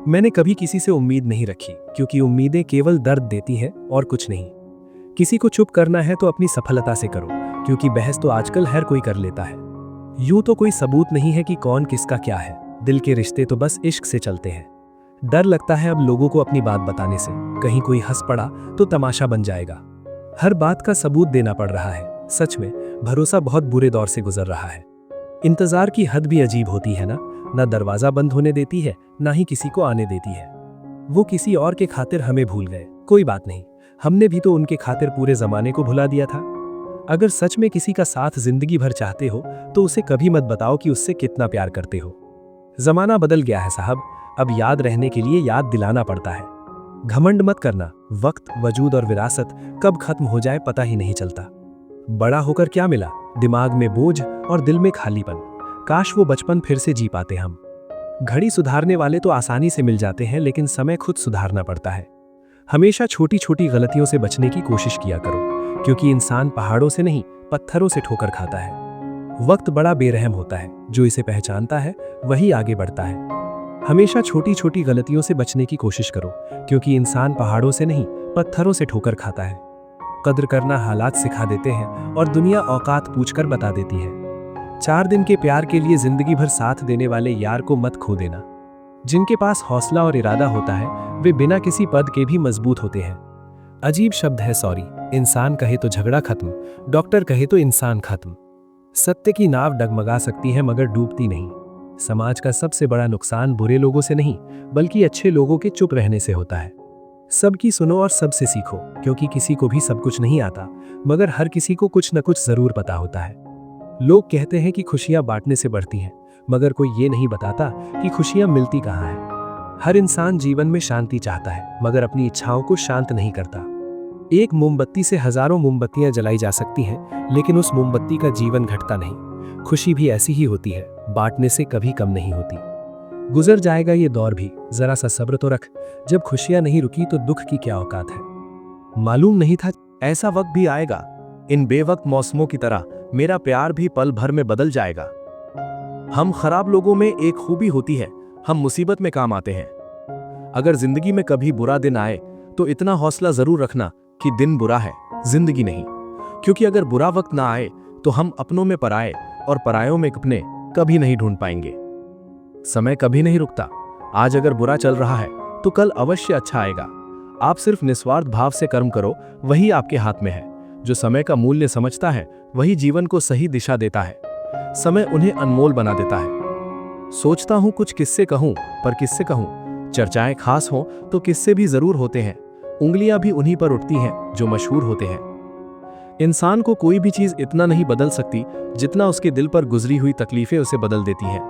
S2: मैंने कभी किसी से उम्मीद नहीं रखी, क्योंकि उम्मीदें केवल दर्द देती हैं और कुछ नहीं। किसी को चुप करना है तो अपनी सफलता से करो, क्योंकि बहस तो आजकल हर कोई कर लेता है। यूं तो कोई सबूत नहीं है कि कौन किसका क्या है, दिल के रिश्ते तो बस इश्क से चलते हैं। डर लगता है अब लोगों को अपनी बात बताने से, कहीं कोई हंस पड़ा तो तमाशा बन जाएगा। हर बात का सबूत देना पड़ रहा है। सच में भरोसा बहुत बुरे दौर से गुजर रहा है। इंतजार की हद भी अजीब होती है ना दरवाजा बंद होने देती है, ना ही किसी को आने देती है। वो किसी और के खातिर हमें भूल गए, कोई बात नहीं, हमने भी तो उनके खातिर पूरे जमाने को भुला दिया था। अगर सच में किसी का साथ जिंदगी भर चाहते हो तो उसे कभी मत बताओ कि उससे कितना प्यार करते हो। जमाना बदल गया है साहब, अब याद रहने के लिए याद दिलाना पड़ता है। घमंड मत करना, वक्त, वजूद और विरासत कब खत्म हो जाए पता ही नहीं चलता। बड़ा होकर क्या मिला? दिमाग में बोझ और दिल में खालीपन। काश वो बचपन फिर से जी पाते हम। घड़ी सुधारने वाले तो आसानी से मिल जाते हैं, लेकिन समय खुद सुधारना पड़ता है। हमेशा छोटी छोटी गलतियों से बचने की कोशिश किया करो, क्योंकि इंसान पहाड़ों से नहीं पत्थरों से ठोकर खाता है। वक्त बड़ा बेरहम होता है, जो इसे पहचानता है वही आगे बढ़ता है। हमेशा छोटी छोटी गलतियों से बचने की कोशिश करो, क्योंकि इंसान पहाड़ों से नहीं पत्थरों से ठोकर खाता है। कद्र करना हालात सिखा देते हैं और दुनिया औकात पूछकर बता देती है। 4 दिन के प्यार के लिए जिंदगी भर साथ देने वाले यार को मत खो देना। जिनके पास हौसला और इरादा होता है वे बिना किसी पद के भी मजबूत होते हैं। अजीब शब्द है सॉरी। इंसान कहे तो झगड़ा खत्म, डॉक्टर कहे तो इंसान खत्म। सत्य की नाव डगमगा सकती है मगर डूबती नहीं। समाज का सबसे बड़ा नुकसान बुरे लोगों से नहीं बल्कि अच्छे लोगों के चुप रहने से होता है। सबकी सुनो और सबसे सीखो, क्योंकि किसी को भी सब कुछ नहीं आता, मगर हर किसी को कुछ न कुछ जरूर पता होता है। लोग कहते हैं कि खुशियां बांटने से बढ़ती हैं, मगर कोई ये नहीं बताता कि खुशियां मिलती कहाँ हैं। हर इंसान जीवन में शांति चाहता है, मगर अपनी इच्छाओं को शांत नहीं करता। एक मोमबत्ती से हजारों मोमबत्तियां जलाई जा सकती हैं, लेकिन उस मोमबत्ती का जीवन घटता नहीं। खुशी भी ऐसी ही होती है, बांटने से कभी कम नहीं होती। गुजर जाएगा ये दौर भी, जरा सा सब्र तो रख। जब खुशियां नहीं रुकी तो दुख की क्या औकात है। मालूम नहीं था ऐसा वक्त भी आएगा। इन बेवक्त मौसमों की तरह मेरा प्यार भी पल भर में बदल जाएगा। हम खराब लोगों में एक खूबी होती है, हम मुसीबत में काम आते हैं। अगर जिंदगी में कभी बुरा दिन आए तो इतना हौसला जरूर रखना कि दिन बुरा है, जिंदगी नहीं। क्योंकि अगर बुरा वक्त ना आए तो हम अपनों में पराए और परायों में अपने कभी नहीं ढूंढ पाएंगे। समय कभी नहीं रुकता। आज अगर बुरा चल रहा है तो कल अवश्य अच्छा आएगा। आप सिर्फ निस्वार्थ भाव से कर्म करो, वही आपके हाथ में है। जो समय का मूल्य समझता है वही जीवन को सही दिशा देता है। समय उन्हें अनमोल बना देता है। सोचता हूं कुछ किस्से कहूं, पर किससे कहूं। चर्चाएं खास हों तो किस्से भी जरूर होते हैं। उंगलियां भी उन्हीं पर उठती हैं जो मशहूर होते हैं। इंसान को कोई भी चीज इतना नहीं बदल सकती जितना उसके दिल पर गुजरी हुई तकलीफें उसे बदल देती हैं।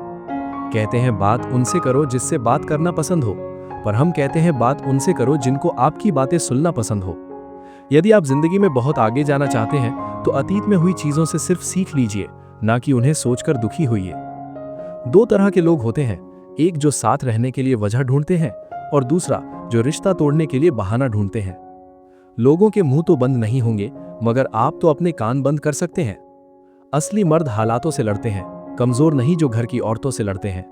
S2: कहते हैं बात उनसे करो जिससे बात करना पसंद हो, पर हम कहते हैं बात उनसे करो जिनको आपकी बातें सुनना पसंद हो। यदि आप जिंदगी में बहुत आगे जाना चाहते हैं तो अतीत में हुई चीजों से सिर्फ सीख लीजिए, ना कि उन्हें सोचकर दुखी होइए। 2 तरह के लोग होते हैं, एक जो साथ रहने के लिए वजह ढूंढते हैं और दूसरा जो रिश्ता तोड़ने के लिए बहाना ढूंढते हैं। लोगों के मुंह तो बंद नहीं होंगे, मगर आप तो अपने कान बंद कर सकते हैं। असली मर्द हालातों से लड़ते हैं, कमजोर नहीं जो घर की औरतों से लड़ते हैं।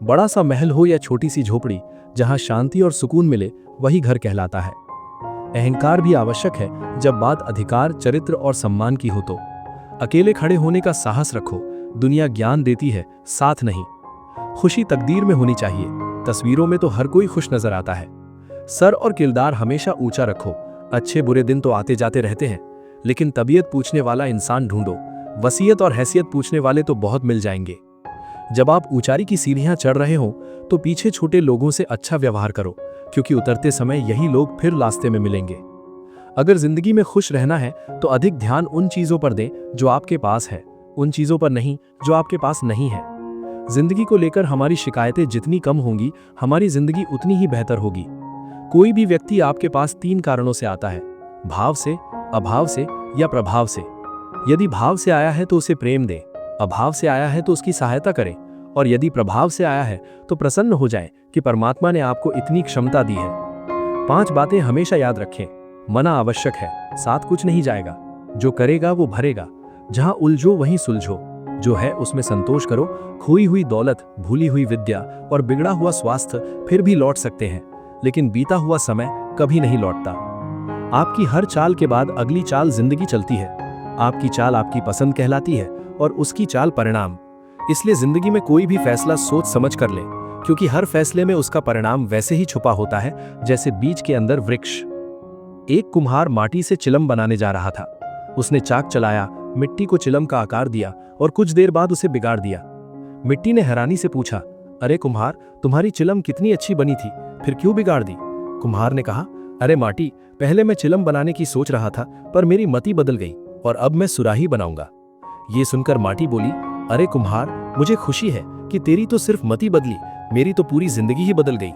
S2: बड़ा सा महल हो या छोटी सी झोपड़ी, जहां शांति और सुकून मिले वही घर कहलाता है। अहंकार भी आवश्यक है जब बात अधिकार, चरित्र और सम्मान की हो तो। अकेले खड़े होने का साहस रखो, दुनिया ज्ञान देती है, साथ नहीं। खुशी तकदीर में होनी चाहिए, तस्वीरों में तो हर कोई खुश नजर आता है। सर और किरदार हमेशा ऊंचा रखो। अच्छे बुरे दिन तो आते जाते रहते हैं, लेकिन तबीयत पूछने वाला इंसान ढूंढो। वसीयत और हैसियत पूछने वाले तो बहुत मिल जाएंगे। जब आप ऊंचाई की सीढ़ियां चढ़ रहे हो तो पीछे छोटे लोगों से अच्छा व्यवहार करो, क्योंकि उतरते समय यही लोग फिर रास्ते में मिलेंगे। अगर जिंदगी में खुश रहना है तो अधिक ध्यान उन चीजों पर दें जो आपके पास है, उन चीजों पर नहीं जो आपके पास नहीं है। जिंदगी को लेकर हमारी शिकायतें जितनी कम होंगी, हमारी जिंदगी उतनी ही बेहतर होगी। कोई भी व्यक्ति आपके पास 3 कारणों से आता है: भाव से, अभाव से या प्रभाव से। यदि भाव से आया है तो उसे प्रेम दें, अभाव से आया है तो उसकी सहायता करें, और यदि प्रभाव से आया है तो प्रसन्न हो जाएं कि परमात्मा ने आपको इतनी क्षमता दी है। 5 बातें हमेशा याद रखें। मना आवश्यक है, साथ कुछ नहीं जाएगा। जो करेगा वो भरेगा। जहां उलझो वहीं सुलझो। जो है उसमें संतोष करो। खोई हुई दौलत, भूली हुई विद्या और बिगड़ा हुआ स्वास्थ्य फिर भी लौट सकते हैं, लेकिन बीता हुआ समय कभी नहीं लौटता। आपकी हर चाल के बाद अगली चाल जिंदगी चलती है। आपकी चाल आपकी पसंद कहलाती है और उसकी चाल परिणाम। इसलिए जिंदगी में कोई भी फैसला सोच समझ कर ले, क्योंकि हर फैसले में उसका परिणाम वैसे ही छुपा होता है जैसे बीज के अंदर वृक्ष। एक कुम्हार माटी से चिलम बनाने जा रहा था। उसने चाक चलाया, मिट्टी को चिलम का आकार दिया और कुछ देर बाद उसे बिगाड़ दिया। मिट्टी ने हैरानी से पूछा, अरे कुम्हार, तुम्हारी चिलम कितनी अच्छी बनी थी, फिर क्यों बिगाड़ दी? कुम्हार ने कहा, अरे माटी, पहले मैं चिलम बनाने की सोच रहा था, पर मेरी मति बदल गई और अब मैं सुराही बनाऊंगा। ये सुनकर माटी बोली, अरे कुम्हार, मुझे खुशी है कि तेरी तो सिर्फ मति बदली, मेरी तो पूरी जिंदगी ही बदल गई।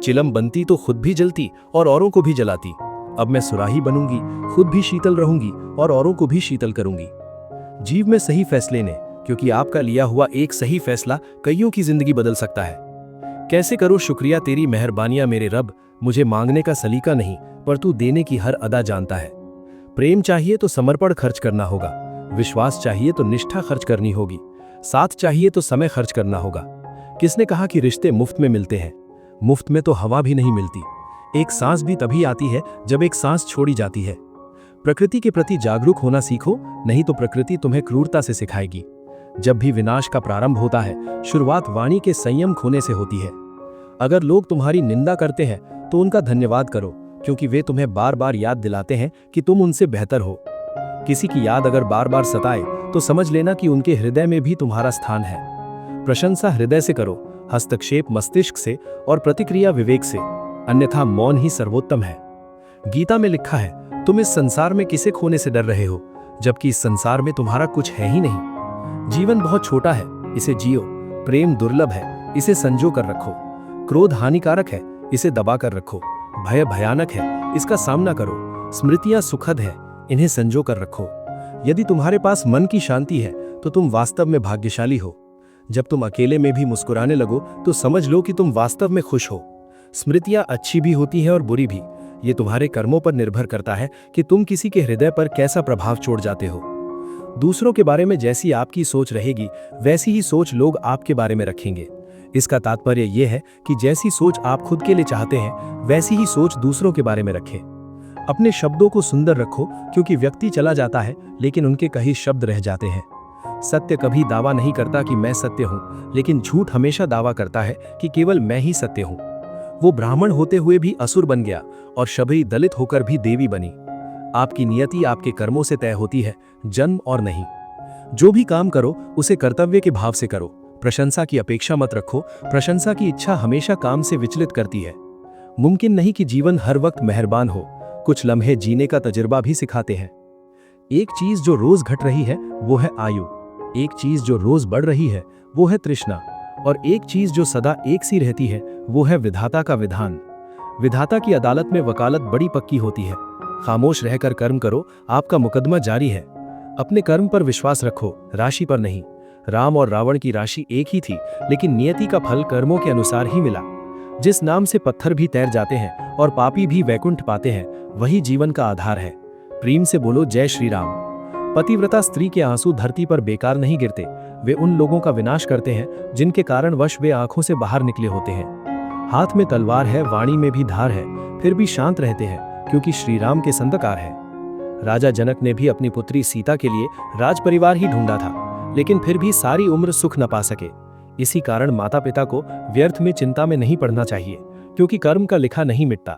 S2: चिलम बनती तो खुद भी जलती और औरों को भी जलाती। अब मैं सुराही बनूंगी, खुद भी शीतल रहूंगी और औरों को भी शीतल करूंगी। जीव में सही फैसले ने, क्योंकि आपका लिया हुआ एक सही फैसला कईयों की जिंदगी बदल सकता है। कैसे करो शुक्रिया तेरी मेहरबानियां मेरे रब, मुझे मांगने का सलीका नहीं, पर तू देने की हर अदा जानता है। प्रेम चाहिए तो समर्पण खर्च करना होगा, विश्वास चाहिए तो निष्ठा खर्च करनी होगी, साथ चाहिए तो समय खर्च करना होगा। किसने कहा कि रिश्ते मुफ्त में मिलते हैं? मुफ्त में तो हवा भी नहीं मिलती। एक सांस भी तभी आती है जब एक सांस छोड़ी जाती है। प्रकृति के प्रति जागरूक होना सीखो, नहीं तो प्रकृति तुम्हें क्रूरता से सिखाएगी। जब भी विनाश का प्रारंभ होता है, शुरुआत वाणी के संयम खोने से होती है। अगर लोग तुम्हारी निंदा करते हैं तो उनका धन्यवाद करो, क्योंकि वे तुम्हें बार बार याद दिलाते हैं कि तुम उनसे बेहतर हो। किसी की याद अगर बार बार सताए तो समझ लेना कि उनके हृदय में भी तुम्हारा स्थान है। प्रशंसा हृदय से करो, हस्तक्षेप मस्तिष्क से और प्रतिक्रिया विवेक से, अन्यथा मौन ही सर्वोत्तम है। गीता में लिखा है, तुम इस संसार में किसे खोने से डर रहे हो, जबकि इस संसार में तुम्हारा कुछ है ही नहीं। जीवन बहुत छोटा है, इसे जियो। प्रेम दुर्लभ है, इसे संजो कर रखो। क्रोध हानिकारक है, इसे दबा कर रखो। भय भयानक है, इसका सामना करो। स्मृतियां सुखद है, इन्हें संजो कर रखो। यदि तुम्हारे पास मन की शांति है तो तुम वास्तव में भाग्यशाली हो। जब तुम अकेले में भी मुस्कुराने लगो तो समझ लो कि तुम वास्तव में खुश हो। स्मृतियां अच्छी भी होती हैं और बुरी भी। ये तुम्हारे कर्मों पर निर्भर करता है कि तुम किसी के हृदय पर कैसा प्रभाव छोड़ जाते हो। दूसरों के बारे में जैसी आपकी सोच रहेगी, वैसी ही सोच लोग आपके बारे में रखेंगे। इसका तात्पर्य यह है कि जैसी सोच आप खुद के लिए चाहते हैं, वैसी ही सोच दूसरों के बारे में रखें। अपने शब्दों को सुंदर रखो, क्योंकि व्यक्ति चला जाता है लेकिन उनके कही शब्द रह जाते हैं। सत्य कभी दावा नहीं करता कि मैं सत्य हूं, लेकिन झूठ हमेशा दावा करता है कि केवल मैं ही सत्य हूं। वो ब्राह्मण होते हुए भी असुर बन गया और शबरी दलित होकर भी देवी बनी। आपकी नियति आपके कर्मों से तय होती है, जन्म और नहीं। जो भी काम करो उसे कर्तव्य के भाव से करो। प्रशंसा की अपेक्षा मत रखो, प्रशंसा की इच्छा हमेशा काम से विचलित करती है। मुमकिन नहीं कि जीवन हर वक्त मेहरबान हो, कुछ लम्हे जीने का तजुर्बा भी सिखाते हैं। एक चीज जो रोज घट रही है वो है आयु, एक चीज जो रोज बढ़ रही है वो है तृष्णा, और एक चीज जो सदा एक सी रहती है वो है विधाता का विधान। विधाता की अदालत में वकालत बड़ी पक्की होती है। खामोश रहकर कर्म करो, आपका मुकदमा जारी है। अपने कर्म पर विश्वास रखो, राशि पर नहीं। राम और रावण की राशि एक ही थी, लेकिन नियति का फल कर्मों के अनुसार ही मिला। जिस नाम से पत्थर भी तैर जाते हैं और पापी भी वैकुंठ पाते हैं, वही जीवन का आधार है। प्रेम से बोलो जय श्री राम। पतिव्रता स्त्री के आंसू धरती पर बेकार नहीं गिरते, वे उन लोगों का विनाश करते हैं जिनके कारण वश वे आंखों से बाहर निकले होते हैं। हाथ में तलवार है, वाणी में भी धार है, फिर भी शांत रहते हैं, क्योंकि श्री राम के संतकार है। राजा जनक ने भी अपनी पुत्री सीता के लिए राज परिवार ही ढूंढा था, लेकिन फिर भी सारी उम्र सुख न पा सके। इसी कारण माता पिता को व्यर्थ में चिंता में नहीं पड़ना चाहिए, क्योंकि कर्म का लिखा नहीं मिटता।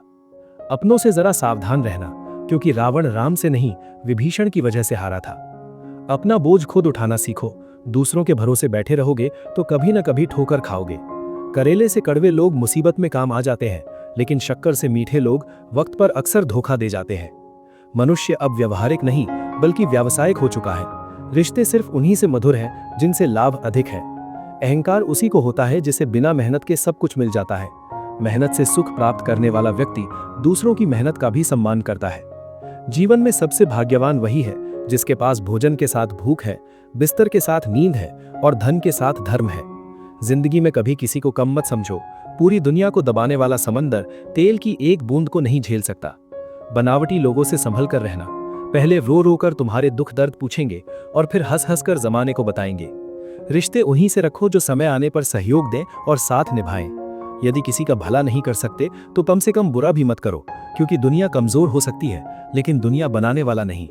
S2: अपनों से जरा सावधान रहना, क्योंकि रावण राम से नहीं विभीषण की वजह से हारा था। अपना बोझ खुद उठाना सीखो, दूसरों के भरोसे बैठे रहोगे तो कभी न कभी ठोकर खाओगे। करेले से कड़वे लोग मुसीबत में काम आ जाते हैं, लेकिन शक्कर से मीठे लोग वक्त पर अक्सर धोखा दे जाते हैं। मनुष्य अब व्यवहारिक नहीं बल्कि व्यावसायिक हो चुका है। रिश्ते सिर्फ उन्हीं से मधुर हैं जिनसे लाभ अधिक है। अहंकार उसी को होता है जिसे बिना मेहनत के सब कुछ मिल जाता है। मेहनत से सुख प्राप्त करने वाला व्यक्ति दूसरों की मेहनत का भी सम्मान करता है। जीवन में सबसे भाग्यवान वही है जिसके पास भोजन के साथ भूख है, बिस्तर के साथ नींद है और धन के साथ धर्म है। जिंदगी में कभी किसी को कम मत समझो। पूरी दुनिया को दबाने वाला समंदर तेल की एक बूंद को नहीं झेल सकता। बनावटी लोगों से संभल कर रहना। पहले रो रो कर तुम्हारे दुख दर्द पूछेंगे और फिर हंस हंस कर जमाने को बताएंगे। रिश्ते उन्हीं से रखो जो समय आने पर सहयोग दें और साथ निभाएं। यदि किसी का भला नहीं कर सकते तो कम से कम बुरा भी मत करो, क्योंकि दुनिया कमजोर हो सकती है लेकिन दुनिया बनाने वाला नहीं।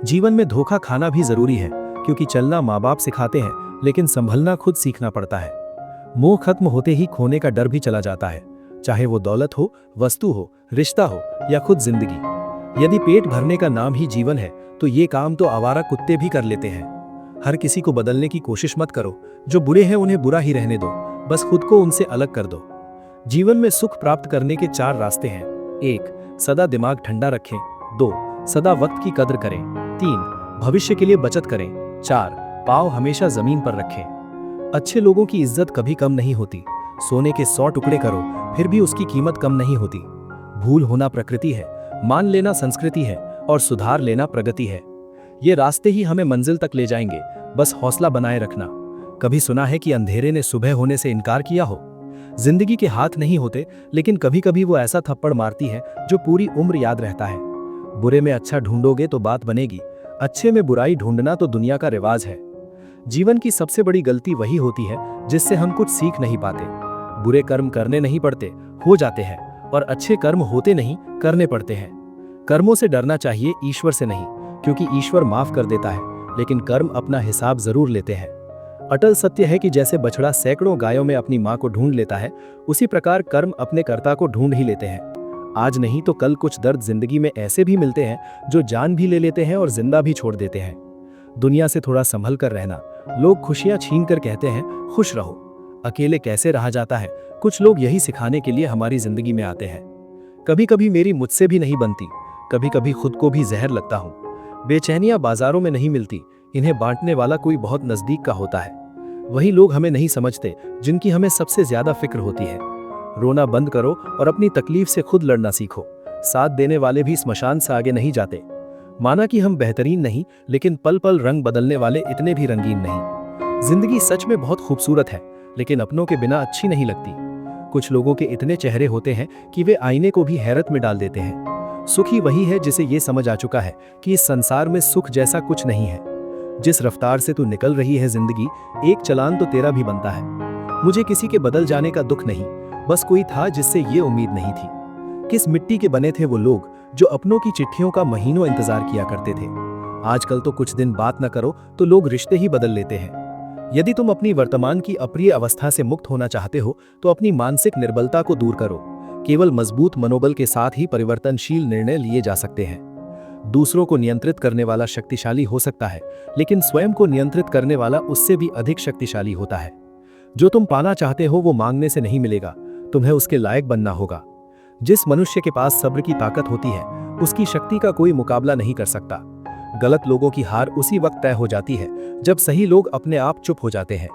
S2: जीवन में धोखा खाना भी जरूरी है, क्योंकि चलना माँ बाप सिखाते हैं लेकिन संभलना खुद सीखना पड़ता है। मोह खत्म होते ही खोने का डर भी चला जाता है, चाहे वो दौलत हो, वस्तु हो, रिश्ता हो या खुद जिंदगी। यदि पेट भरने का नाम ही जीवन है तो ये काम तो आवारा कुत्ते भी कर लेते हैं। हर किसी को बदलने की कोशिश मत करो। जो बुरे हैं उन्हें बुरा ही रहने दो, बस खुद को उनसे अलग कर दो। जीवन में सुख प्राप्त करने के 4 रास्ते हैं। 1. सदा दिमाग ठंडा रखें। 2. सदा वक्त की कदर करें। 3. भविष्य के लिए बचत करें। 4. पाँव हमेशा जमीन पर रखें। अच्छे लोगों की इज्जत कभी कम नहीं होती। सोने के 100 टुकड़े करो फिर भी उसकी कीमत कम नहीं होती। भूल होना प्रकृति है, मान लेना संस्कृति है और सुधार लेना प्रगति है। ये रास्ते ही हमें मंजिल तक ले जाएंगे, बस हौसला बनाए रखना। कभी सुना है कि अंधेरे ने सुबह होने से इनकार किया हो? जिंदगी के हाथ नहीं होते, लेकिन कभी कभी वो ऐसा थप्पड़ मारती है जो पूरी उम्र याद रहता है। बुरे में अच्छा ढूंढोगे तो बात बनेगी, अच्छे में बुराई ढूंढना तो दुनिया का रिवाज है। जीवन की सबसे बड़ी गलती वही होती है जिससे हम कुछ सीख नहीं पाते। बुरे कर्म करने नहीं पड़ते, हो जाते हैं, और अच्छे कर्म होते नहीं, करने पड़ते हैं। कर्मों से डरना चाहिए, ईश्वर से नहीं, क्योंकि ईश्वर माफ कर देता है, लेकिन कर्म अपना हिसाब जरूर लेते हैं। अटल सत्य है कि जैसे बछड़ा सैकड़ों गायों में अपनी मां को ढूंढ लेता है, उसी प्रकार कर्म अपने कर्ता को ढूंढ ही लेते हैं। आज नहीं तो कल कुछ दर्द जिंदगी में ऐसे भी मिलते हैं जो जान भी ले लेते हैं और जिंदा भी छोड़ देते हैं। दुनिया से थोड़ा संभल कर रहना। लोग खुशियां छीन कर कहते हैं खुश रहो, अकेले कैसे रहा जाता है। कुछ लोग यही सिखाने के लिए हमारी जिंदगी में आते हैं। कभी कभी मेरी मुझसे भी नहीं बनती, कभी कभी खुद को भी जहर लगता हूँ। बेचैनियां बाजारों में नहीं मिलती, इन्हें बांटने वाला कोई बहुत नजदीक का होता है। वही लोग हमें नहीं समझते जिनकी हमें सबसे ज्यादा फिक्र होती है। रोना बंद करो और अपनी तकलीफ से खुद लड़ना सीखो। साथ देने वाले भी स्मशान से आगे नहीं जाते। माना कि हम बेहतरीन नहीं, लेकिन पल पल रंग बदलने वाले इतने भी रंगीन नहीं। जिंदगी सच में बहुत खूबसूरत है, लेकिन अपनों के बिना अच्छी नहीं लगती। कुछ लोगों के इतने चेहरे होते हैं कि वे आईने को भी हैरत में डाल देते हैं। सुखी वही है जिसे ये समझ आ चुका है कि इस संसार में सुख जैसा कुछ नहीं है। जिस रफ्तार से तू निकल रही है जिंदगी, एक चलान तो तेरा भी बनता है। मुझे किसी के बदल जाने का दुख नहीं, बस कोई था जिससे ये उम्मीद नहीं थी। किस मिट्टी के बने थे वो लोग जो अपनों की चिट्ठियों का महीनों इंतजार किया करते थे। आजकल तो कुछ दिन बात न करो तो लोग रिश्ते ही बदल लेते हैं। यदि तुम अपनी वर्तमान की अप्रिय अवस्था से मुक्त होना चाहते हो तो अपनी मानसिक निर्बलता को दूर करो। केवल मजबूत मनोबल के साथ ही परिवर्तनशील निर्णय लिए जा सकते हैं। दूसरों को नियंत्रित करने वाला शक्तिशाली हो सकता है, लेकिन स्वयं को नियंत्रित करने वाला उससे भी अधिक शक्तिशाली होता है। जो तुम पाना चाहते हो वो मांगने से नहीं मिलेगा, तुम्हें उसके लायक बनना होगा। जिस मनुष्य के पास सब्र की ताकत होती है, उसकी शक्ति का कोई मुकाबला नहीं कर सकता। गलत लोगों की हार उसी वक्त तय हो जाती है जब सही लोग अपने आप चुप हो जाते हैं।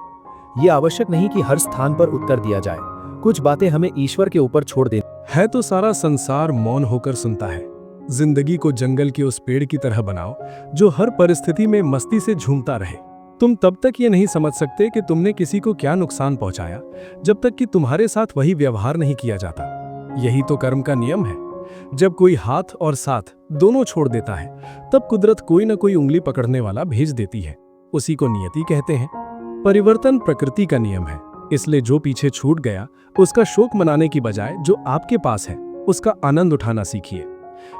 S2: ये आवश्यक नहीं कि हर स्थान पर उत्तर दिया जाए, कुछ बातें हमें ईश्वर के ऊपर छोड़ देनी
S1: है। तो सारा संसार मौन होकर सुनता है। जिंदगी को जंगल के उस पेड़ की तरह बनाओ जो हर परिस्थिति में मस्ती से झूमता रहे। तुम तब तक ये नहीं समझ सकते कि तुमने किसी को क्या नुकसान पहुंचाया जब तक कि तुम्हारे साथ वही व्यवहार नहीं किया जाता। यही तो कर्म का नियम है। जब कोई हाथ और साथ दोनों छोड़ देता है, तब कुदरत कोई न कोई उंगली पकड़ने वाला भेज देती है। उसी को नियति कहते हैं। परिवर्तन प्रकृति का नियम है, इसलिए जो पीछे छूट गया उसका शोक मनाने की बजाय जो आपके पास है उसका आनंद उठाना सीखिए।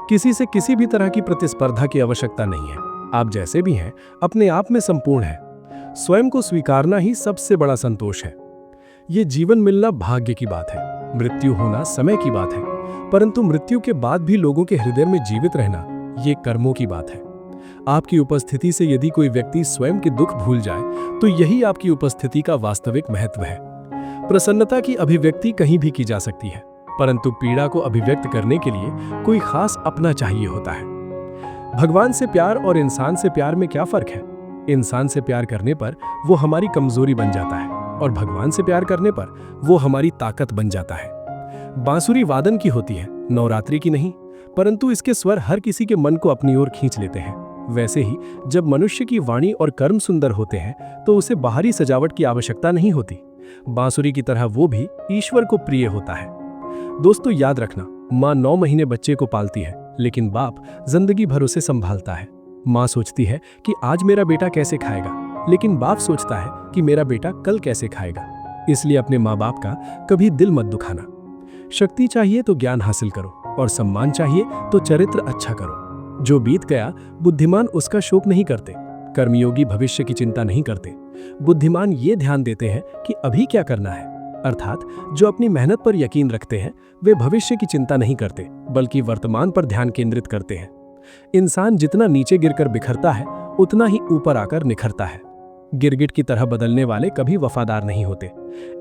S1: किसी से किसी भी तरह की प्रतिस्पर्धा की आवश्यकता नहीं है। आप जैसे भी हैं अपने आप में संपूर्ण हैं। स्वयं को स्वीकारना ही सबसे बड़ा संतोष है। ये जीवन मिलना भाग्य की बात है, मृत्यु होना समय की बात है, परंतु मृत्यु के बाद भी लोगों के हृदय में जीवित रहना ये कर्मों की बात है। आपकी उपस्थिति से यदि कोई व्यक्ति स्वयं के दुख भूल जाए तो यही आपकी उपस्थिति का वास्तविक महत्व है। प्रसन्नता की अभिव्यक्ति कहीं भी की जा सकती है, परंतु पीड़ा को अभिव्यक्त करने के लिए कोई खास अपना चाहिए होता है। भगवान से प्यार और इंसान से प्यार में क्या फर्क है? इंसान से प्यार करने पर वो हमारी कमजोरी बन जाता है,
S2: और भगवान से प्यार करने पर वो हमारी ताकत बन जाता है। बांसुरी वादन की होती है, नवरात्रि की नहीं, परंतु इसके स्वर हर किसी के मन को अपनी ओर खींच लेते हैं। वैसे ही जब मनुष्य की वाणी और कर्म सुंदर होते हैं तो उसे बाहरी सजावट की आवश्यकता नहीं होती। बांसुरी की तरह वो भी ईश्वर को प्रिय होता है। दोस्तों, याद रखना, माँ 9 महीने बच्चे को पालती है, लेकिन बाप जिंदगी भर उसे संभालता है। माँ सोचती है कि आज मेरा बेटा कैसे खाएगा, लेकिन बाप सोचता है कि मेरा बेटा कल कैसे खाएगा। इसलिए अपने माँ बाप का कभी दिल मत दुखाना। शक्ति चाहिए तो ज्ञान हासिल करो, और सम्मान चाहिए तो चरित्र अच्छा करो। जो बीत गया, बुद्धिमान उसका शोक नहीं करते, कर्मयोगी भविष्य की चिंता नहीं करते। बुद्धिमान ये ध्यान देते हैं कि अभी क्या करना है, अर्थात जो अपनी मेहनत पर यकीन रखते हैं वे भविष्य की चिंता नहीं करते, बल्कि वर्तमान पर ध्यान केंद्रित करते हैं। इंसान जितना नीचे गिरकर बिखरता है, उतना ही ऊपर आकर निखरता है। गिरगिट की तरह बदलने वाले कभी वफादार नहीं होते।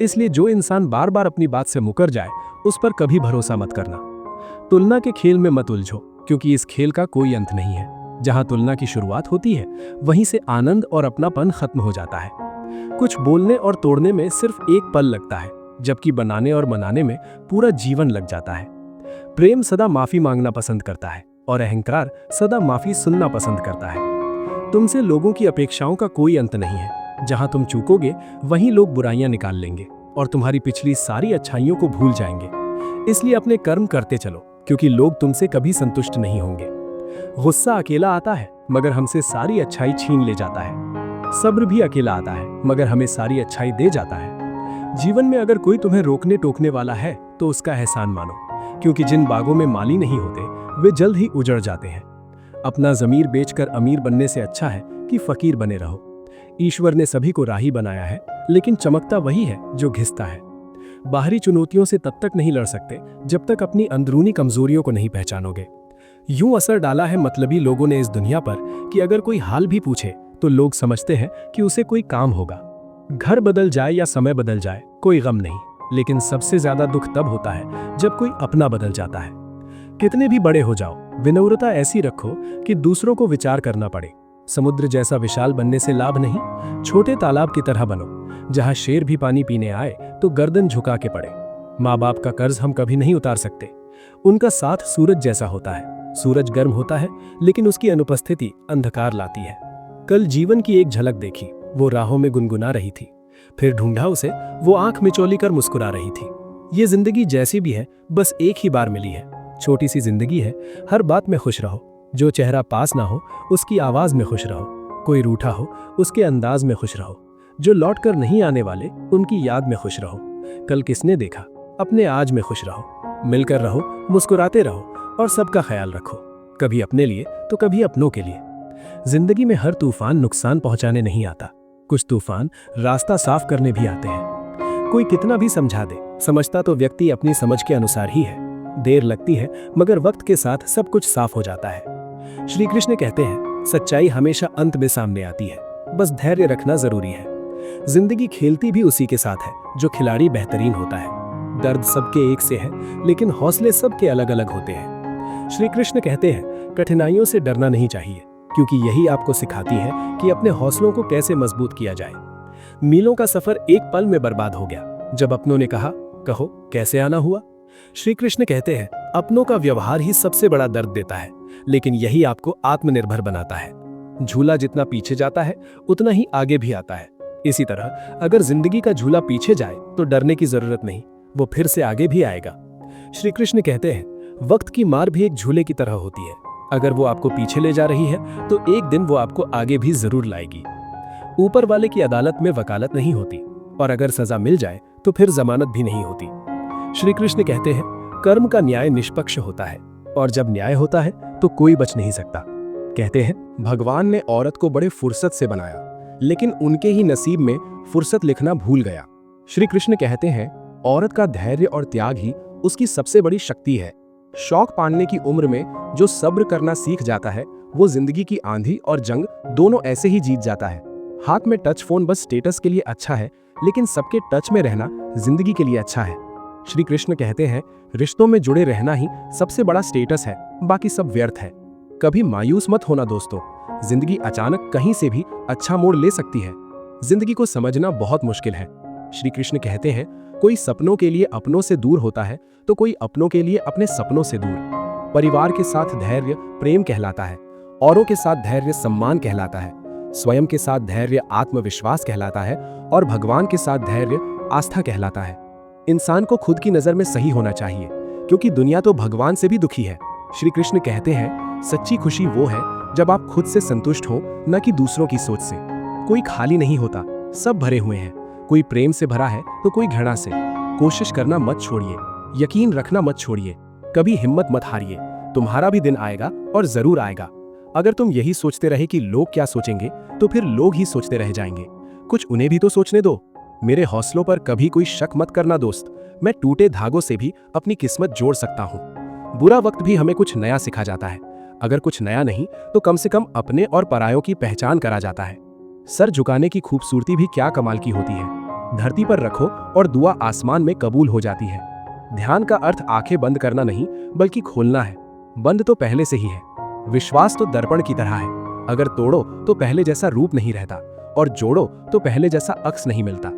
S2: इसलिए जो इंसान बार बार अपनी बात से मुकर जाए, उस पर कभी भरोसा मत करना। तुलना के खेल में मत उलझो, क्योंकि इस खेल का कोई अंत नहीं है। जहां तुलना की शुरुआत होती है, वहीं से आनंद और अपनापन खत्म हो जाता है। कुछ बोलने और तोड़ने में सिर्फ एक पल लगता है, जबकि बनाने और मनाने में पूरा जीवन लग जाता है। प्रेम सदा माफी मांगना पसंद करता है, और अहंकार सदा माफी सुनना पसंद करता है। तुमसे लोगों की अपेक्षाओं का कोई अंत नहीं है। जहां तुम चूकोगे, वहीं लोग बुराइयां निकाल लेंगे और तुम्हारी पिछली सारी अच्छाइयों को भूल जाएंगे। इसलिए अपने कर्म करते चलो, क्योंकि लोग तुमसे कभी संतुष्ट नहीं होंगे। गुस्सा अकेला आता है, मगर हमसे सारी अच्छाई छीन ले जाता है। सब्र भी अकेला आता है, मगर हमें सारी अच्छाई दे जाता है। जीवन में अगर कोई तुम्हें रोकने टोकने वाला है, तो उसका एहसान मानो, क्योंकि जिन बागों में माली नहीं होते, वे जल्द ही उजड़ जाते हैं। अपना ज़मीर बेचकर अमीर बनने से अच्छा है कि फकीर बने रहो। ईश्वर ने सभी को राही बनाया है, लेकिन चमकता वही है जो घिसता है। बाहरी चुनौतियों से तब तक नहीं लड़ सकते जब तक अपनी अंदरूनी कमजोरियों को नहीं पहचानोगे। यूं असर डाला है मतलबी लोगों ने इस दुनिया पर कि अगर कोई हाल भी पूछे तो लोग समझते हैं कि उसे कोई काम होगा। घर बदल जाए या समय बदल जाए, कोई गम नहीं, लेकिन सबसे ज्यादा दुख तब होता है जब कोई अपना बदल जाता है। कितने भी बड़े हो जाओ, विनम्रता ऐसी रखो कि दूसरों को विचार करना पड़े। समुद्र जैसा विशाल बनने से लाभ नहीं, छोटे तालाब की तरह बनो, जहां शेर भी पानी पीने आए तो गर्दन झुका के पड़े। माँ बाप का कर्ज हम कभी नहीं उतार सकते। उनका साथ सूरज जैसा होता है। सूरज गर्म होता है, लेकिन उसकी अनुपस्थिति अंधकार लाती है। कल जीवन की एक झलक देखी, वो राहों में गुनगुना रही थी। फिर ढूंढा उसे, वो आंख मिचौली कर मुस्कुरा रही थी। ये जिंदगी जैसी भी है, बस एक ही बार मिली है। छोटी सी जिंदगी है, हर बात में खुश रहो। जो चेहरा पास ना हो, उसकी आवाज में खुश रहो। कोई रूठा हो, उसके अंदाज में खुश रहो। जो लौट कर नहीं आने वाले, उनकी याद में खुश रहो। कल किसने देखा, अपने आज में खुश रहो। मिलकर रहो, मुस्कुराते रहो, और सबका ख्याल रखो, कभी अपने लिए तो कभी अपनों के लिए। जिंदगी में हर तूफान नुकसान पहुंचाने नहीं आता, कुछ तूफान रास्ता साफ करने भी आते हैं। कोई कितना भी समझा दे, समझता तो व्यक्ति अपनी समझ के अनुसार ही है। देर लगती है, मगर वक्त के साथ सब कुछ साफ हो जाता है। श्री कृष्ण कहते हैं, सच्चाई हमेशा अंत में सामने आती है, बस धैर्य रखना जरूरी है। जिंदगी खेलती भी उसी के साथ है जो खिलाड़ी बेहतरीन होता है। दर्द सबके एक से है, लेकिन हौसले सबके अलग अलग होते हैं। श्री कृष्ण कहते हैं, कठिनाइयों से डरना नहीं चाहिए, क्योंकि यही आपको सिखाती है कि अपने हौसलों को कैसे मजबूत किया जाए। मीलों का सफर एक पल में बर्बाद हो गया जब अपनों ने कहा, कहो कैसे आना हुआ। श्री कृष्ण कहते हैं, अपनों का व्यवहार ही सबसे बड़ा दर्द देता है, लेकिन यही आपको आत्मनिर्भर बनाता है। झूला जितना पीछे जाता है, उतना ही आगे भी आता है। इसी तरह अगर जिंदगी का झूला पीछे जाए तो डरने की जरूरत नहीं, वो फिर से आगे भी आएगा। श्री कृष्ण कहते हैं, वक्त की मार भी एक झूले की तरह होती है। अगर वो आपको पीछे ले जा रही है, तो एक दिन वो आपको आगे भी जरूर लाएगी। ऊपर वाले की अदालत में वकालत नहीं होती, और अगर सजा मिल जाए तो फिर जमानत भी नहीं होती। श्री कृष्ण कहते हैं, कर्म का न्याय निष्पक्ष होता है, और जब न्याय होता है तो कोई बच नहीं सकता। कहते हैं,
S1: भगवान ने औरत को बड़े फुर्सत से बनाया, लेकिन उनके ही नसीब में फुर्सत लिखना भूल गया। श्री कृष्ण कहते हैं, औरत का धैर्य और त्याग ही उसकी सबसे बड़ी शक्ति है। शौक पालने की उम्र में जो सब्र करना सीख जाता है, वो जिंदगी की आंधी और जंग दोनों ऐसे ही जीत जाता है। हाथ में टच फोन बस स्टेटस के लिए अच्छा है, लेकिन सबके टच में रहना जिंदगी के लिए अच्छा है। श्री कृष्ण कहते हैं, रिश्तों में जुड़े रहना ही सबसे बड़ा स्टेटस है, बाकी सब व्यर्थ है। कभी मायूस मत होना दोस्तों, जिंदगी अचानक कहीं से भी अच्छा मोड़ ले सकती है। जिंदगी को समझना बहुत मुश्किल है। श्री कृष्ण कहते हैं, कोई सपनों के लिए अपनों से दूर होता है तो कोई अपनों के लिए अपने सपनों से दूर। परिवार के साथ धैर्य प्रेम कहलाता है, औरों के साथ धैर्य सम्मान कहलाता है, स्वयं के साथ धैर्य आत्मविश्वास कहलाता है और भगवान के साथ धैर्य आस्था कहलाता है। इंसान को खुद की नजर में सही होना चाहिए, क्योंकि दुनिया तो भगवान से भी दुखी है। श्री कृष्ण कहते हैं, सच्ची खुशी वो है जब आप खुद से संतुष्ट हो, न कि दूसरों की सोच से। कोई खाली नहीं होता, सब भरे हुए हैं। कोई प्रेम से भरा है तो कोई घृणा से। कोशिश करना मत छोड़िए, यकीन रखना मत छोड़िए, कभी हिम्मत मत हारिए। तुम्हारा भी दिन आएगा और जरूर आएगा। अगर तुम यही सोचते रहे कि लोग क्या सोचेंगे, तो फिर लोग ही सोचते रह जाएंगे। कुछ उन्हें भी तो सोचने दो। मेरे हौसलों पर कभी कोई शक मत करना दोस्त। मैं टूटे धागों से भी अपनी किस्मत जोड़ सकता हूँ। बुरा वक्त भी हमें कुछ नया सिखा जाता है। अगर कुछ नया नहीं तो कम से कम अपने और परायों की पहचान करा जाता है। सर झुकाने की खूबसूरती भी क्या कमाल की होती है। धरती पर रखो और दुआ आसमान में कबूल हो जाती है। ध्यान का अर्थ आंखें बंद करना नहीं, बल्कि खोलना है। बंद तो पहले से ही है। विश्वास तो दर्पण की तरह है, अगर तोड़ो तो पहले जैसा रूप नहीं रहता, और जोड़ो तो पहले जैसा अक्स नहीं मिलता।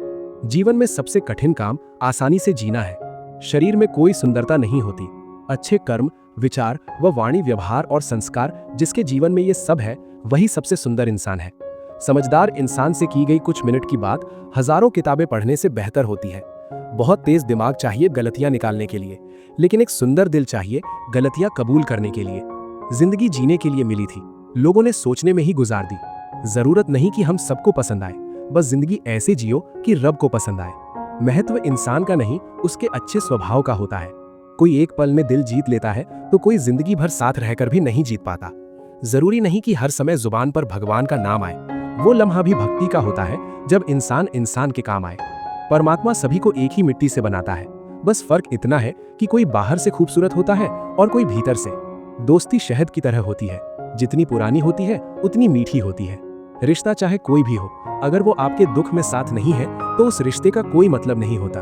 S1: जीवन में सबसे कठिन काम आसानी से जीना है। शरीर में कोई सुंदरता नहीं होती। अच्छे कर्म, विचार व वाणी, व्यवहार और संस्कार जिसके जीवन में ये सब है, वही सबसे सुंदर इंसान है। समझदार इंसान से की गई कुछ मिनट की बात हजारों किताबें पढ़ने से बेहतर होती है। बहुत तेज दिमाग चाहिए गलतियां निकालने के लिए, लेकिन एक सुंदर दिल चाहिए गलतियां कबूल करने के लिए। जिंदगी जीने के लिए मिली थी, लोगों ने सोचने में ही गुजार दी। जरूरत नहीं कि हम सबको पसंद आए, बस जिंदगी ऐसे जियो कि रब को पसंद आए। महत्व इंसान का नहीं, उसके अच्छे स्वभाव का होता है। कोई एक पल में दिल जीत लेता है तो कोई जिंदगी भर साथ रहकर भी नहीं जीत पाता। जरूरी नहीं कि हर समय जुबान पर भगवान का नाम आए। वो लम्हा भी भक्ति का होता है जब इंसान इंसान के काम आए। परमात्मा सभी को एक ही मिट्टी से बनाता है, बस फर्क इतना है कि कोई बाहर से खूबसूरत होता है और कोई भीतर से। दोस्ती शहद की तरह होती है, जितनी पुरानी होती है उतनी मीठी होती है। रिश्ता चाहे कोई भी हो, अगर वो आपके दुख में साथ नहीं है तो उस रिश्ते का कोई मतलब नहीं होता।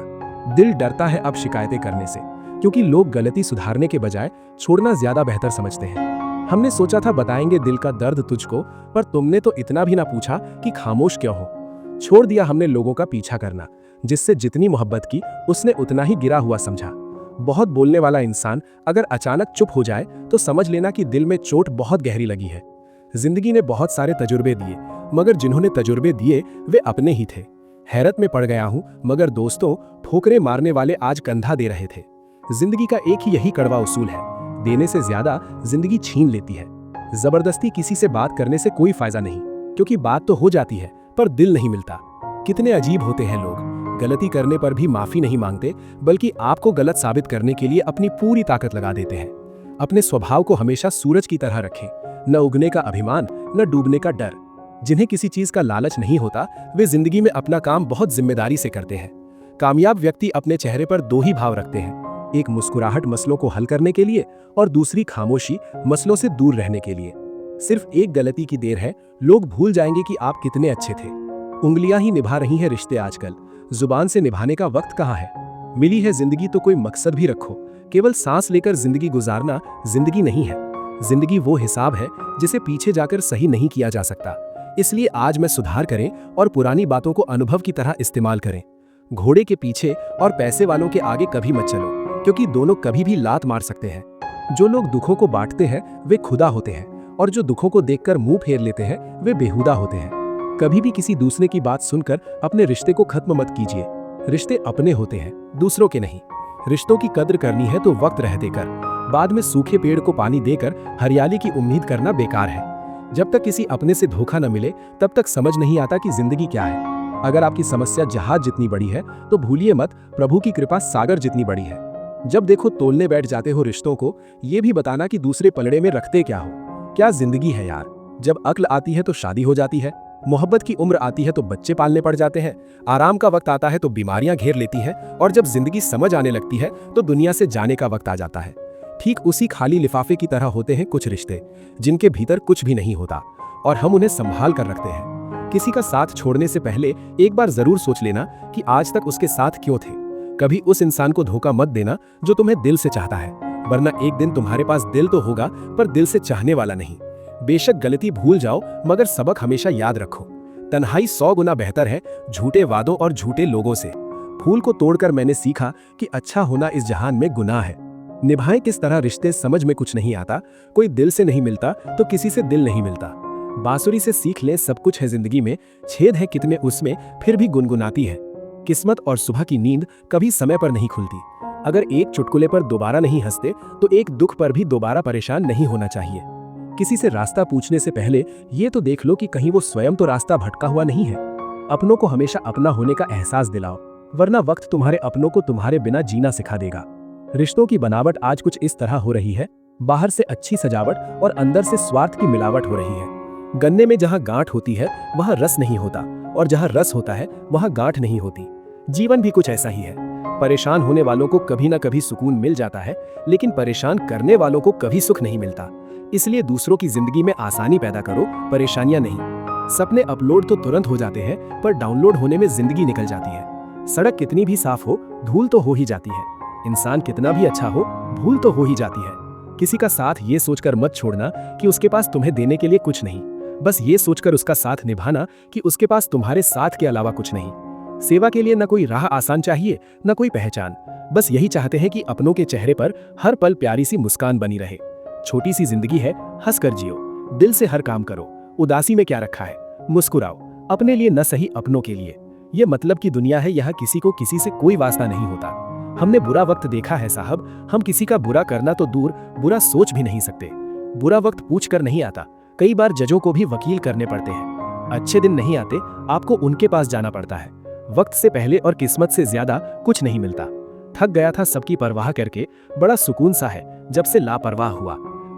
S1: दिल डरता है अब शिकायतें करने से, क्योंकि लोग गलती सुधारने के बजाय छोड़ना ज्यादा बेहतर समझते हैं। हमने सोचा था बताएंगे दिल का दर्द तुझको, पर तुमने तो इतना भी ना पूछा कि खामोश क्यों हो। छोड़ दिया हमने लोगों का पीछा करना, जिससे जितनी मोहब्बत की उसने उतना ही गिरा हुआ समझा। बहुत बोलने वाला इंसान अगर अचानक चुप हो जाए तो समझ लेना कि दिल में चोट बहुत गहरी लगी है। जिंदगी ने बहुत सारे तजुर्बे दिए, मगर जिन्होंने तजुर्बे दिए वे अपने ही थे। हैरत में पड़ गया हूं, मगर दोस्तों ठोकरे मारने वाले आज कंधा दे रहे थे। जिंदगी का एक ही यही कड़वा उसूल है, देने से ज्यादा जिंदगी छीन लेती है। जबरदस्ती किसी से बात करने से कोई फायदा नहीं, क्योंकि बात तो हो जाती है पर दिल नहीं मिलता। कितने अजीब होते हैं लोग, गलती करने पर भी माफी नहीं मांगते, बल्कि आपको गलत साबित करने के लिए अपनी पूरी ताकत लगा देते हैं। अपने स्वभाव को हमेशा सूरज की तरह रखें, न उगने का अभिमान न डूबने का डर। जिन्हें किसी चीज का लालच नहीं होता, वे जिंदगी में अपना काम बहुत जिम्मेदारी से करते हैं। कामयाब व्यक्ति अपने चेहरे पर दो ही भाव रखते हैं, एक मुस्कुराहट मसलों को हल करने के लिए और दूसरी खामोशी मसलों से दूर रहने के लिए। सिर्फ एक गलती की देर है, लोग भूल जाएंगे कि आप कितने अच्छे थे। उंगलियां ही निभा रही हैं रिश्ते आजकल, जुबान से निभाने का वक्त कहाँ है। मिली है जिंदगी तो कोई मकसद भी रखो, केवल सांस लेकर जिंदगी गुजारना जिंदगी नहीं है। जिंदगी वो हिसाब है जिसे पीछे जाकर सही नहीं किया जा सकता। इसलिए आज में सुधार करें और पुरानी बातों को अनुभव की तरह इस्तेमाल करें। घोड़े के पीछे और पैसे वालों के आगे कभी मत चलो, क्योंकि दोनों कभी भी लात मार सकते हैं। जो लोग दुखों को बांटते हैं वे खुदा होते हैं, और जो दुखों को देखकर मुंह फेर लेते हैं वे बेहुदा होते हैं। कभी भी किसी दूसरे की बात सुनकर अपने रिश्ते को खत्म मत कीजिए। रिश्ते अपने होते हैं, दूसरों के नहीं। रिश्तों की कद्र करनी है तो वक्त रहते कर, बाद में सूखे पेड़ को पानी देकर हरियाली की उम्मीद करना बेकार है। जब तक किसी अपने से धोखा न मिले तब तक समझ नहीं आता कि जिंदगी क्या है। अगर आपकी समस्या जहाज जितनी बड़ी है तो भूलिए मत, प्रभु की कृपा सागर जितनी बड़ी है। जब देखो तोलने बैठ जाते हो रिश्तों को, ये भी बताना कि दूसरे पलड़े में रखते क्या हो। क्या जिंदगी है यार। जब अक्ल आती है तो शादी हो जाती है, मोहब्बत की उम्र आती है तो बच्चे पालने पड़ जाते हैं, आराम का वक्त आता है तो बीमारियां घेर लेती हैं, और जब जिंदगी समझ आने लगती है तो दुनिया से जाने का वक्त आ जाता है। ठीक उसी खाली लिफाफे की तरह होते हैं कुछ रिश्ते, जिनके भीतर कुछ भी नहीं होता और हम उन्हें संभाल कर रखते हैं। किसी का साथ छोड़ने से पहले एक बार जरूर सोच लेना कि आज तक उसके साथ क्यों थे। कभी उस इंसान को धोखा मत देना जो तुम्हें दिल से चाहता है, वरना एक दिन तुम्हारे पास दिल तो होगा पर दिल से चाहने वाला नहीं। बेशक गलती भूल जाओ, मगर सबक हमेशा याद रखो। तन्हाई 100 गुना बेहतर है झूठे वादों और झूठे लोगों से।
S2: फूल को तोड़कर मैंने सीखा कि अच्छा होना इस जहान में गुनाह है। निभाएं किस तरह रिश्ते समझ में कुछ नहीं आता, कोई दिल से नहीं मिलता तो किसी से दिल नहीं मिलता। बांसुरी से सीख लें सब कुछ है जिंदगी में, छेद है कितने उसमें फिर भी गुनगुनाती है। किस्मत और सुबह की नींद कभी समय पर नहीं खुलती। अगर एक चुटकुले पर दोबारा नहीं हंसते तो एक दुख पर भी दोबारा परेशान नहीं होना चाहिए। किसी से रास्ता पूछने से पहले ये तो देख लो कि कहीं वो स्वयं तो रास्ता भटका हुआ नहीं है। अपनों को हमेशा अपना होने का एहसास दिलाओ, वरना वक्त तुम्हारे अपनों को तुम्हारे बिना जीना सिखा देगा। रिश्तों की बनावट आज कुछ इस तरह हो रही है, बाहर से अच्छी सजावट और अंदर से स्वार्थ की मिलावट हो रही है। गन्ने में जहां गांठ होती है वहां रस नहीं होता, और जहां रस होता है वहां गांठ नहीं होती। जीवन भी कुछ ऐसा ही है। परेशान होने वालों को कभी ना कभी सुकून मिल जाता है, लेकिन परेशान करने वालों को कभी सुख नहीं मिलता। इसलिए दूसरों की जिंदगी में आसानी पैदा करो, परेशानियां नहीं। सपने अपलोड तो तुरंत हो जाते हैं, पर डाउनलोड होने में जिंदगी निकल जाती है। सड़क कितनी भी साफ हो, धूल तो हो ही जाती है। इंसान कितना भी अच्छा हो, भूल तो हो ही जाती है। किसी का साथ ये सोचकर मत छोड़ना कि उसके पास तुम्हें देने के लिए कुछ नहीं, बस ये सोचकर उसका साथ निभाना कि उसके पास तुम्हारे साथ के अलावा कुछ नहीं। सेवा के लिए न कोई राह आसान चाहिए, न कोई पहचान, बस यही चाहते हैं कि अपनों के चेहरे पर हर पल प्यारी सी मुस्कान बनी रहे। छोटी सी जिंदगी है, हंस कर जियो, दिल से हर काम करो। उदासी में क्या रखा है, मुस्कुराओ, अपने लिए न सही अपनों के लिए। ये मतलब की दुनिया है, यहाँ किसी को किसी से कोई वास्ता नहीं होता। हमने बुरा वक्त देखा है साहब, हम किसी का बुरा करना तो दूर, बुरा सोच भी नहीं सकते। बुरा वक्त पूछ कर नहीं आता, कई बार जजों को भी वकील करने पड़ते हैं। अच्छे दिन नहीं आते, आपको उनके पास जाना पड़ता है। वक्त से पहले और किस्मत से ज्यादा कुछ नहीं मिलता। थक गया था सबकी परवाह करके, बड़ा सुकून सा है जब से लापरवाह हुआ।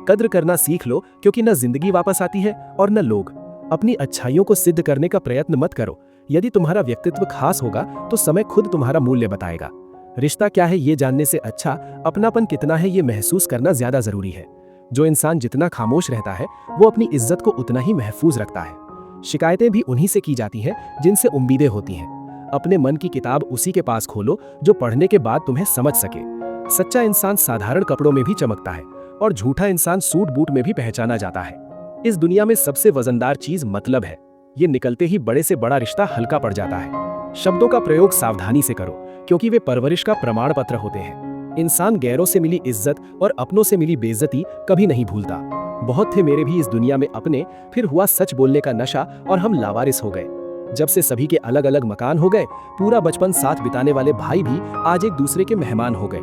S2: कद्र करना सीख लो, क्योंकि न जिंदगी वापस आती है और न लोग। अपनी अच्छाइयों को सिद्ध करने का प्रयत्न मत करो। यदि तुम्हारा व्यक्तित्व खास होगा तो समय खुद तुम्हारा मूल्य बताएगा। रिश्ता क्या है ये जानने से अच्छा अपनापन कितना है ये महसूस करना ज्यादा जरूरी है। जो इंसान जितना खामोश रहता है वो अपनी इज्जत को उतना ही महफूज रखता है। शिकायतें भी उन्हीं से की जाती हैं जिनसे उम्मीदें होती हैं। अपने मन की किताब उसी के पास खोलो जो पढ़ने के बाद तुम्हें समझ सके। सच्चा इंसान साधारण कपड़ों में भी चमकता है और झूठा इंसान सूट बूट में भी पहचाना जाता है। इस दुनिया में सबसे वजनदार चीज मतलब है। ये निकलते ही बड़े से बड़ा रिश्ता हल्का पड़ जाता है। शब्दों का प्रयोग सावधानी से करो, क्योंकि वे परवरिश का प्रमाण पत्र होते हैं। इंसान गैरों से मिली इज्जत और अपनों से मिली बेइज्जती कभी नहीं भूलता। बहुत थे मेरे भी इस दुनिया में अपने, फिर हुआ सच बोलने का नशा और हम लावारिस हो गए। जब से सभी के अलग अलग मकान हो गए, पूरा बचपन साथ बिताने वाले भाई भी आज एक दूसरे के मेहमान हो गए।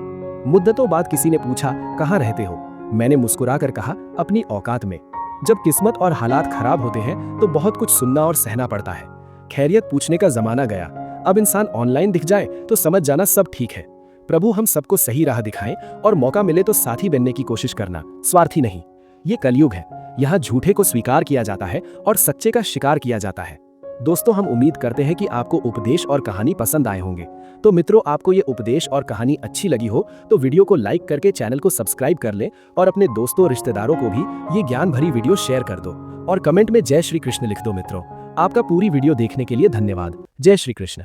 S2: मुद्दतों बाद किसी ने पूछा कहाँ रहते हो, मैंने मुस्कुरा कर कहा अपनी औकात में। जब किस्मत और हालात खराब होते हैं तो बहुत कुछ सुनना और सहना पड़ता है। खैरियत पूछने का जमाना गया, अब इंसान ऑनलाइन दिख जाए तो समझ जाना सब ठीक है। प्रभु हम सबको सही राह दिखाएं और मौका मिले तो साथी बनने की कोशिश करना, स्वार्थी नहीं। ये कलयुग है, यहाँ झूठे को स्वीकार किया जाता है और सच्चे का शिकार किया जाता है। दोस्तों, हम उम्मीद करते हैं कि आपको उपदेश और कहानी पसंद आए होंगे। तो मित्रों, आपको ये उपदेश और कहानी अच्छी लगी हो तो वीडियो को लाइक करके चैनल को सब्सक्राइब कर लें और अपने दोस्तों रिश्तेदारों को भी ये ज्ञान भरी वीडियो शेयर कर दो और कमेंट में जय श्री कृष्ण लिख दो। मित्रों, आपका पूरी वीडियो देखने के लिए धन्यवाद। जय श्री कृष्ण।